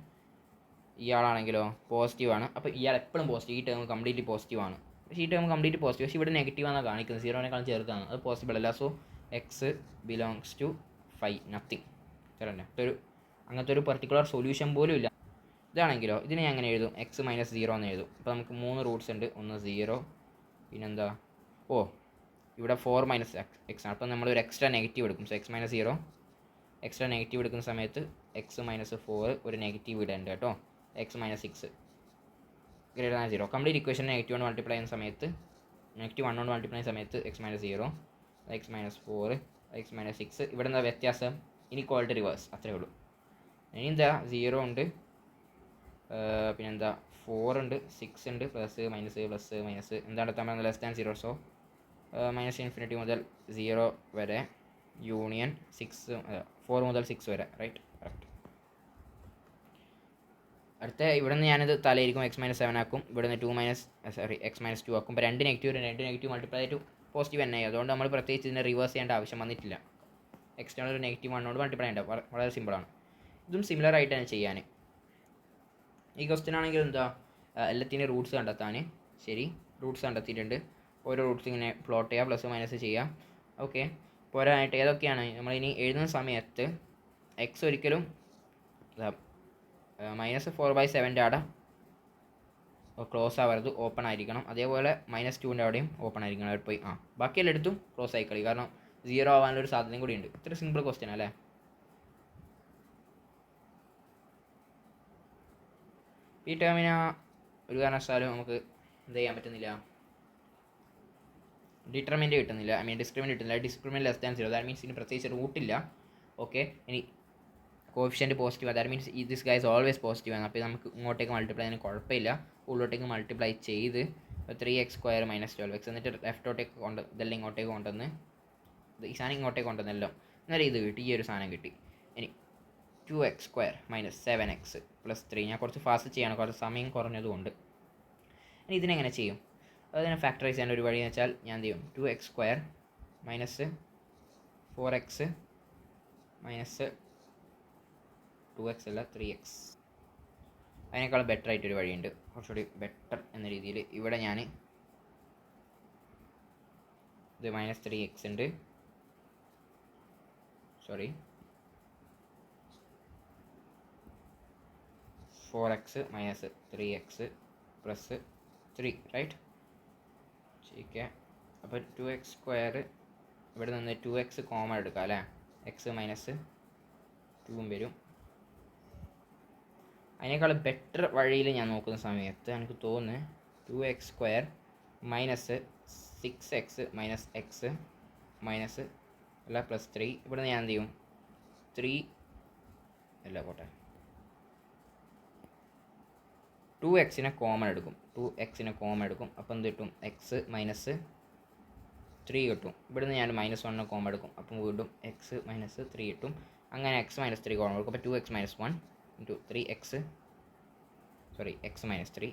ഇയാളാണെങ്കിലോ പോസിറ്റീവാണ്. അപ്പോൾ ഇയാൾ എപ്പോഴും പോസിറ്റീവ്, ഈ ടേം കംപ്ലീറ്റ്ലി പോസിറ്റീവാണ്. പക്ഷേ ഈ ടേം കംപ്ലീറ്റ് പോസിറ്റീവ്, പക്ഷേ ഇവിടെ നെഗറ്റീവാണ് കാണിക്കുന്നത്, 0നേക്കാളും ചെറുതാണ്. അത് പോസിബിൾ അല്ല. So x belongs to 5 nothing. ചെറന്നെ അങ്ങനത്തെ ഒരു പർട്ടിക്കുലർ സൊല്യൂഷൻ പോലും ഇല്ല. ഇതാണെങ്കിലോ ഇതിനെ ഞാൻ എങ്ങനെ എഴുതും? എക്സ് മൈനസ് 0 എന്ന് എഴുതും. അപ്പോൾ നമുക്ക് 3 റൂട്ട്സ് ഉണ്ട്. ഒന്ന് 0, പിന്നെന്താ ഇവിടെ 4 മൈനസ് എക്സ് ആണ്. അപ്പോൾ നമ്മളൊരു എക്സ്ട്രാ നെഗറ്റീവ് എടുക്കും. So X minus 0 extra negative എടുക്കുന്ന സമയത്ത് എക്സ് മൈനസ് 4 ഒരു നെഗറ്റീവ് ഇടേണ്ട കേട്ടോ. X minus 6 greater than 0. Complete equation negative കൊണ്ട് മൾട്ടിപ്ലൈ ചെയ്യുന്ന സമയത്ത് -1 കൊണ്ട് മൾട്ടിപ്ലൈ ചെയ്യുന്ന സമയത്ത് X minus 0 X minus 4 X minus 6. ഇവിടെ എന്താ വ്യത്യാസം? ഇനിക്വാളിറ്റി റിവേഴ്സ്, അത്രേ ഉള്ളൂ. ഇനി എന്താ 0 ഉണ്ട്, പിന്നെന്താ 4 ഉണ്ട്, 6 ഉണ്ട്, പ്ലസ് മൈനസ് എന്താണ് തമ്മിൽ <0. സോ -∞ മുതൽ 0 വരെ യൂണിയൻ 4 മുതൽ 6 വരെ. Right, correct. അടുത്ത ഇവിടെ നിന്ന് ഞാനിത് തലയിരിക്കും -7 ആക്കും. ഇവിടെ നിന്ന് x-2 ആക്കും. ഇപ്പോൾ രണ്ട് നെഗറ്റീവ് മൾട്ടിപ്ലൈ ആയിട്ട് പോസിറ്റീവ് തന്നെ. അതുകൊണ്ട് നമ്മൾ പ്രത്യേകിച്ച് ഇതിനെ റിവേഴ്സ് ചെയ്യേണ്ട ആവശ്യം വന്നിട്ടില്ല. എക്സ്റ്റേണൽ ഒരു -1 കൊണ്ട് മൾട്ടിപ്ലൈ ചെയ്യേണ്ട വളരെ സിമ്പിളാണ്. ഇതും സിമിലർ ആയിട്ട് തന്നെ ചെയ്യാൻ. ഈ ക്വസ്റ്റ്യൻ ആണെങ്കിൽ എന്താ എല്ലാത്തിനും റൂട്ട്സ് കണ്ടെത്താൻ. ശരി, റൂട്ട്സ് കണ്ടെത്തിയിട്ടുണ്ട്. ഓരോ റൂട്ട്സ് ഇങ്ങനെ പ്ലോട്ട് ചെയ്യുക, പ്ലസ് മൈനസ് ചെയ്യുക. ഓക്കെ, പോരാനായിട്ട് ഏതൊക്കെയാണ് നമ്മളിനി എഴുതുന്ന സമയത്ത് എക്സ് ഒരിക്കലും -4/7 അവിടെ ക്ലോസ് ആവരുത്, ഓപ്പൺ ആയിരിക്കണം. അതേപോലെ -2 അവിടെയും ഓപ്പൺ ആയിരിക്കണം. അവിടെ പോയി ബാക്കിയെല്ലാം എടുത്തും ക്ലോസ് ആയി കളി, കാരണം 0 ആവാനുള്ളൊരു സാധ്യതയും കൂടി ഉണ്ട്. ഇത്ര സിമ്പിൾ ക്വസ്റ്റ്യൻ അല്ലേ? ഈ ടേമിന് ഒരു കാരണവശാലും നമുക്ക് എന്ത് ചെയ്യാൻ പറ്റുന്നില്ല, ഡിറ്റർമിൻ്റ് കിട്ടുന്നില്ല. ഡിസ്ക്രിമിനൻ്റ് കിട്ടുന്നില്ല. ഡിസ്ക്രിമിനൻ്റ് <0. ദാറ്റ് മീൻസ് ഇതിന് പ്രത്യേകിച്ച് റൂട്ടില്ല. ഓക്കെ, ഇനി coefficient positive, that means this guys always positive ആണ്. അപ്പോൾ നമുക്ക് ഇങ്ങോട്ടേക്ക് മൾട്ടിപ്ലൈ ചെയ്യാൻ കുഴപ്പമില്ല. ഉള്ളോട്ടേക്ക് മൾട്ടിപ്ലൈ ചെയ്ത് 3x² - 12x എന്നിട്ട് ലെഫ്റ്റോട്ടേക്ക് ഇതെല്ലാം ഇങ്ങോട്ടേക്ക് കൊണ്ടുവന്ന് ഈ സാധനം ഇങ്ങോട്ടേക്ക് കൊണ്ടുവന്നല്ലോ. എന്നാലും ഇത് കിട്ടി, ഈ ഒരു സാധനം കിട്ടി. ഇനി 2x² - 7x + 3. ഞാൻ കുറച്ച് ഫാസ്റ്റ് ചെയ്യാണ്, കുറച്ച് സമയം കുറഞ്ഞതുകൊണ്ട്. ഇനി ഇതിനെങ്ങനെ ചെയ്യും? അതിനെ ഫാക്ടറൈസ് ചെയ്യാൻ ഒരു വഴി എന്ന് വെച്ചാൽ ഞാൻ എന്ത് ചെയ്യും? 2x² - 4x - 2x അല്ല 3x. അതിനേക്കാളും ബെറ്റർ ആയിട്ടൊരു വഴിയുണ്ട്, കുറച്ചുകൂടി ബെറ്റർ എന്ന രീതിയിൽ. ഇവിടെ ഞാൻ ഇത് -3x ഉണ്ട്, 4x - 3x + 3. റൈറ്റ്, ശരിക്കേ. അപ്പോൾ 2x² ഇവിടെ നിന്ന് 2x കോമൺ എടുക്കാം അല്ലേ? x - 2 വരും. അതിനേക്കാൾ ബെറ്റർ വഴിയിൽ ഞാൻ നോക്കുന്ന സമയത്ത് എനിക്ക് തോന്നുന്നു 2x² - 6x - x അല്ല +3. ഇവിടെ നിന്ന് ഞാൻ എന്ത് ചെയ്യും? 3 അല്ല പോട്ടെ, 2x കോമൺ എടുക്കും. 2x കോമൺ എടുക്കും. അപ്പോൾ എന്ത് കിട്ടും? x - 3 കിട്ടും. ഇവിടെ നിന്ന് ഞാൻ -1 കോമൺ എടുക്കും. അപ്പം വീണ്ടും x - 3 കിട്ടും. അങ്ങനെ x - 3 കോമൺ എടുക്കും. അപ്പോൾ 2x - 1 × 3x x - 3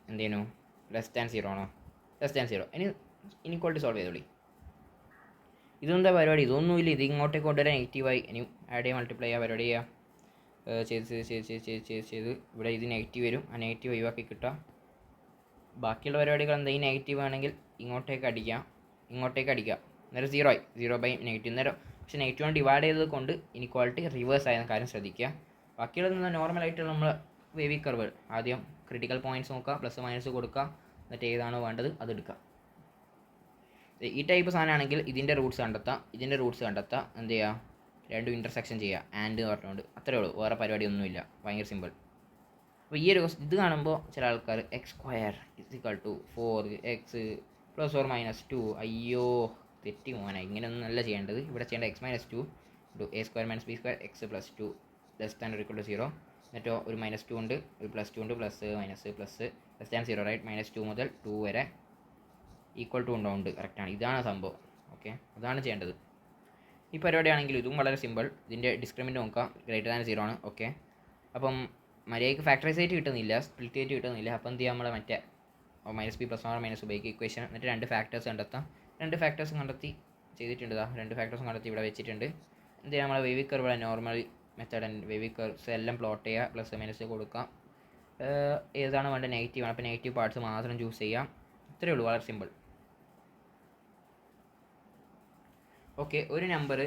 എന്ത് ചെയ്യുന്നു? <0 ആണോ? <0. ഇനിക്വാളിറ്റി സോൾവ് ചെയ്തോളി. ഇതെന്താ പരിപാടി? ഇതൊന്നുമില്ല. ഇത് ഇങ്ങോട്ടേക്ക് കൊണ്ടുവരാൻ നെഗറ്റീവായി. ഇനി ആഡ് ചെയ്യുക, മൾട്ടിപ്ലൈ ചെയ്യുക, പരിപാടി ചെയ്യുക. ചെയ്ത് ഇവിടെ ഇത് നെഗറ്റീവ് വരും. ആ നെഗറ്റീവ് ഒഴിവാക്കി കിട്ടുക. ബാക്കിയുള്ള പരിപാടികൾ എന്താ? ഈ നെഗറ്റീവ് ആണെങ്കിൽ ഇങ്ങോട്ടേക്ക് അടിക്കുക, അന്നേരം 0 ആയി. 0/-. അന്നേരം പക്ഷേ നെഗറ്റീവ് ഡിവൈഡ് ചെയ്തത് കൊണ്ട് ഇനിക്വാളിറ്റി റിവേഴ്സ് ആയെന്ന കാര്യം ശ്രദ്ധിക്കുക. ബാക്കിയുള്ളത് നോർമലായിട്ട് നമ്മൾ വേവി കർവ് ആദ്യം ക്രിട്ടിക്കൽ പോയിൻറ്റ്സ് നോക്കുക, പ്ലസ് മൈനസ് കൊടുക്കുക, എന്നിട്ട് ഏതാണോ വേണ്ടത് അത് എടുക്കാം. ഈ ടൈപ്പ് സാധനമാണെങ്കിൽ ഇതിൻ്റെ റൂട്ട്സ് കണ്ടെത്താം, ഇതിൻ്റെ റൂട്ട്സ് കണ്ടെത്താം, എന്ത് ചെയ്യുക, രണ്ടും ഇൻ്റർസെക്ഷൻ ചെയ്യുക, ആൻഡ് എന്ന് പറഞ്ഞുകൊണ്ട്. അത്രേ ഉള്ളൂ, വേറെ പരിപാടിയൊന്നുമില്ല, ഭയങ്കര സിമ്പിൾ. അപ്പോൾ ഈ ഒരു ഇത് കാണുമ്പോൾ ചില ആൾക്കാർ X square is equal to 4x +or-2, അയ്യോ തെറ്റി മോനെ, ഇങ്ങനെയൊന്നും അല്ല ചെയ്യേണ്ടത്. ഇവിടെ ചെയ്യേണ്ട x-2 a² - b² x +2 <0 എന്നിട്ടോ ഒരു -2 ഉണ്ട്, ഒരു +2 ഉണ്ട്, പ്ലസ് മൈനസ് പ്ലസ് <0 റൈറ്റ്. -2 മുതൽ 2 വരെ ഈക്വൽ ടു ഉണ്ട്, കറക്റ്റാണ്. ഇതാണ് സംഭവം. ഓക്കെ, അതാണ് ചെയ്യേണ്ടത്. ഈ പരിപാടിയാണെങ്കിൽ ഇതും വളരെ സിമ്പിൾ. ഇതിൻ്റെ ഡിസ്ക്രിമിനൻ്റ് നോക്കാം, >0 ആണ്. ഓക്കെ, അപ്പം മര്യാദയ്ക്ക് ഫാക്ടറൈസ് ആയിട്ട് കിട്ടുന്നില്ല, സ്പ്ലിറ്റ് ആയിട്ട് കിട്ടുന്നില്ല. അപ്പം എന്ത് ചെയ്യാം, നമ്മൾ മറ്റേ -b +or - ഉപയോഗിക്കുക ഇക്വേഷൻ. എന്നിട്ട് 2 ഫാക്ടേഴ്സ് കണ്ടെത്താം. 2 ഫാക്ടേഴ്സ് കണ്ടെത്തി ചെയ്തിട്ടുണ്ട്. 2 ഫാക്ടേഴ്സും കണ്ടെത്തി ഇവിടെ വെച്ചിട്ടുണ്ട്. എന്ത് ചെയ്യാം, നമ്മൾ വേവി കർവ് നോർമൽ മെത്തേഡ് വേവി കർവ്സ് എല്ലാം പ്ലോട്ട് ചെയ്യുക, പ്ലസ് മൈനസ് കൊടുക്കാം. ഏതാണ് വേണ്ടത്, നെഗറ്റീവ് ആണ്, അപ്പോൾ നെഗറ്റീവ് പാർട്സ് മാത്രം ചൂസ് ചെയ്യാം. ഇത്രയേ ഉള്ളൂ, വളരെ സിമ്പിൾ. ഓക്കെ, ഒരു നമ്പർ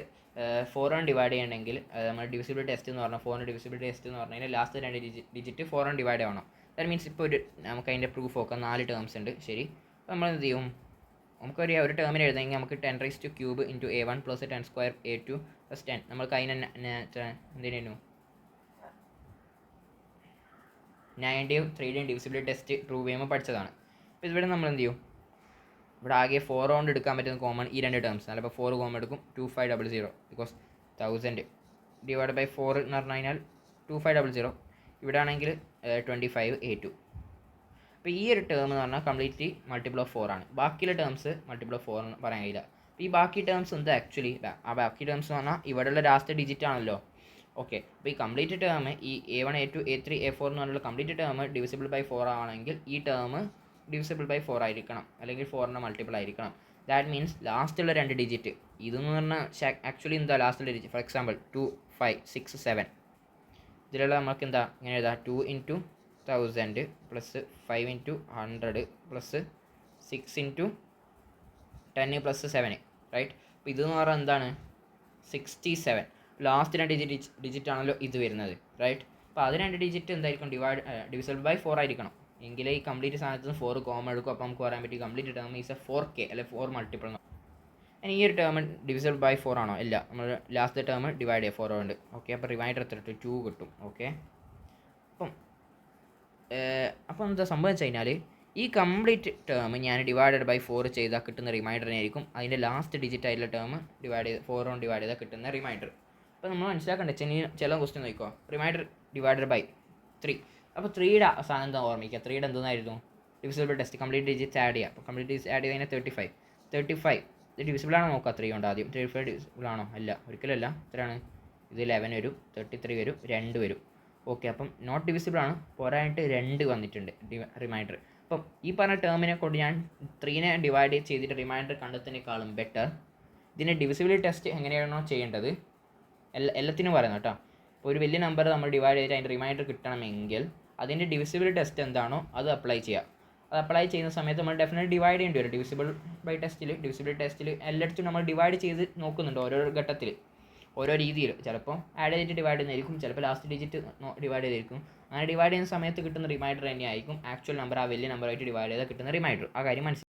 4 കൊണ്ട് ഡിവൈഡ് ചെയ്യണമെങ്കിൽ നമ്മൾ ഡിവിസിബിലിറ്റി ടെസ്റ്റ് എന്ന് പറഞ്ഞാൽ 4 ഡിവിസിബിലിറ്റി ടെസ്റ്റ് എന്ന് പറഞ്ഞു കഴിഞ്ഞാൽ ലാസ്റ്റ് 2 ഡിജിറ്റ് 4 കൊണ്ട് ഡിവൈഡ് ആവണം. ദാറ്റ് മീൻസ് ഇപ്പോൾ നമുക്ക് അതിൻ്റെ പ്രൂഫ് നോക്കാം. 4 ടേംസ് ഉണ്ട്, ശരി. അപ്പോൾ നമ്മൾ എന്ത് ചെയ്യും, ഒരു ടേമിന് എഴുതെങ്കിൽ നമുക്ക് 10³ × a1 + 10² a2 + 10. നമ്മൾക്ക് അതിനെ എന്തിനു 9ൻ്റെയും 3ൻ്റെയും ഡിവിസിബിലിറ്റി ടെസ്റ്റ് പ്രൂവ് ചെയ്യുമ്പോൾ പഠിച്ചതാണ്. അപ്പോൾ ഇവിടെ നമ്മൾ എന്ത് ചെയ്യും, ഇവിടെ ആകെ 4 കൊണ്ട് എടുക്കാൻ പറ്റുന്ന കോമൺ ഈ 2 ടേംസ്. അപ്പോൾ 4 കോമൺ എടുക്കും, 2500 ബിക്കോസ് 1000 / 4 എന്ന് പറഞ്ഞു കഴിഞ്ഞാൽ 2500. ഇവിടെ ആണെങ്കിൽ 25 a2. അപ്പോൾ ഈ ഒരു ടേം എന്ന് പറഞ്ഞാൽ കംപ്ലീറ്റ്ലി മൾട്ടിപ്പിൾ ഓഫ് 4 ആണ്. ബാക്കിയുള്ള ടേംസ് മൾട്ടിപ്പിൾ ഓഫ് 4 എന്ന് പറയാൻ കഴിയില്ല. അപ്പോൾ ഈ ബാക്കി ടേംസ് എന്താ ആക്ച്വലി, ആ ബാക്കി ടേംസ് എന്ന് പറഞ്ഞാൽ ഇവിടെയുള്ള ലാസ്റ്റ് ഡിജിറ്റ് ആണല്ലോ. ഓക്കെ, അപ്പോൾ ഈ കംപ്ലീറ്റ് ടേം ഈ a1 a2 a3 a4 എന്ന് പറഞ്ഞുള്ള കംപ്ലീറ്റ് ടേം ഡിവിസിബിൾ ബൈ 4 ആണെങ്കിൽ ഈ ടേം ഡിവിസിബിൾ ബൈ 4 ആയിരിക്കണം, അല്ലെങ്കിൽ 4ൻ്റെ മൾട്ടിപ്പിൾ ആയിരിക്കണം. ദാറ്റ് മീൻസ് ലാസ്റ്റുള്ള 2 ഡിജിറ്റ് ഇതെന്ന് പറഞ്ഞാൽ ആക്ച്വലി എന്താ ലാസ്റ്റുള്ള ഡിജിറ്റ്. ഫോർ എക്സാമ്പിൾ 2 5 6 7 ഇതിലുള്ള നമുക്ക് എന്താ ഇങ്ങനെ എഴുതാം, 2 × 1000 + 5 × 100 + 6 × 10 + 7 റൈറ്റ്. അപ്പോൾ ഇതെന്ന് പറഞ്ഞാൽ എന്താണ് 67. ലാസ്റ്റ് 2 ഡിജിറ്റ് ആണല്ലോ ഇത് വരുന്നത് റൈറ്റ്. അപ്പോൾ അത് 2 ഡിജിറ്റ് എന്തായിരിക്കും, ഡിവിസിബിൾ ബൈ 4 ആയിരിക്കണം. എങ്കിലേ ഈ കംപ്ലീറ്റ് സാധനത്തിന് 4 കോമൺ എടുക്കും. അപ്പോൾ നമുക്ക് പറയാൻ പറ്റും കംപ്ലീറ്റ് ടേം ഈസ് 4k അല്ലെ 4 മൾട്ടിപ്പിൾ. ഇനി ഈ ഒരു ടേം ഡിവിസിബിൾ ബൈ 4 ആണോ, ഇല്ല. നമ്മൾ ലാസ്റ്റ് ടേം ഡിവൈഡ് ചെയ്യുക 4 കൊണ്ട്. ഓക്കെ, അപ്പോൾ റിമൈൻഡർ എത്ര 2 കിട്ടും. ഓക്കെ, അപ്പം എന്താ സംഭവം വെച്ച് കഴിഞ്ഞാൽ ഈ കംപ്ലീറ്റ് ടേം ഞാൻ ഡിവൈഡഡ് ബൈ 4 ചെയ്താൽ കിട്ടുന്ന റിമൈൻഡറിനായിരിക്കും അതിൻ്റെ ലാസ്റ്റ് ഡിജിറ്റ് ആയിട്ടുള്ള ടേം 4 കൊണ്ട് ഡിവൈഡ് ചെയ്താൽ കിട്ടുന്ന റിമൈൻഡർ. അപ്പോൾ നമ്മൾ മനസ്സിലാക്കേണ്ടത് ചില ക്വസ്റ്റ്യൻ നോക്കിക്കോ, റിമൈൻഡർ ഡിവൈഡഡ് ബൈ 3. അപ്പോൾ 3യുടെ സാധനം എന്താ ഓർമ്മിക്കുക, 3യുടെ എന്തായിരുന്നു divisible test complete digits add ചെയ്യുക. അപ്പോൾ കംപ്ലീറ്റ് ഡിജിറ്റ്സ് ആഡ് ചെയ്ത് കഴിഞ്ഞാൽ 35 ഇത് ഡിവിസിബിൾ ആണോ നോക്കുക. 3 കൊണ്ട് ആദ്യം 35 ഡിവിസിബിൾ ആണോ, അല്ല, ഒരിക്കലും അല്ല. എത്രയാണ് ഇത്, 11 വരും, 33 വരും, 2 വരും. ഓക്കെ, അപ്പം നോട്ട് ഡിവിസിബിൾ ആണ്, പോരായിട്ട് 2 വന്നിട്ടുണ്ട് റിമൈൻഡർ. അപ്പം ഈ പറഞ്ഞ ടേമിനെ കൊണ്ട് ഞാൻ 3നെ ഡിവൈഡ് ചെയ്തിട്ട് റിമൈൻഡർ കണ്ടെത്തുന്നതിനേക്കാളും ബെറ്റർ ഇതിൻ്റെ ഡിവിസിബിലിറ്റി ടെസ്റ്റ് എങ്ങനെയാണോ ചെയ്യേണ്ടത് എല്ലാത്തിനും പറയുന്നത് കേട്ടോ. ഇപ്പോൾ ഒരു വലിയ നമ്പർ നമ്മൾ ഡിവൈഡ് ചെയ്തിട്ട് അതിൻ്റെ റിമൈൻഡർ കിട്ടണമെങ്കിൽ അതിൻ്റെ ഡിവിസിബിലിറ്റി ടെസ്റ്റ് എന്താണോ അത് അപ്ലൈ ചെയ്യുക. അത് അപ്ലൈ ചെയ്യുന്ന സമയത്ത് നമ്മൾ ഡെഫിനറ്റ് ഡിവൈഡ് ചെയ്യേണ്ടി വരും. ഡിവിസിബിലിറ്റി ടെസ്റ്റിൽ എല്ലായിടത്തും നമ്മൾ ഡിവൈഡ് ചെയ്ത് നോക്കുന്നുണ്ട്, ഓരോ ഘട്ടത്തിൽ ഓരോ രീതിയിൽ. ചിലപ്പോൾ ആഡ് ചെയ്തിട്ട് ഡിവൈഡ് ചെയ്യുന്നതായിരിക്കും, ചിലപ്പോൾ ലാസ്റ്റ് ഡിജിറ്റ് ഡിവൈഡ് ചെയ്തായിരിക്കും. അങ്ങനെ ഡിവൈഡ് ചെയ്യുന്ന സമയത്ത് കിട്ടുന്ന റിമൈൻഡർ തന്നെയായിരിക്കും ആക്ച്വൽ നമ്പർ ആ വലിയ നമ്പറായിട്ട് ഡിവൈഡ് ചെയ്താൽ കിട്ടുന്ന റിമൈൻഡർ. ആ കാര്യം മനസ്സിലായി.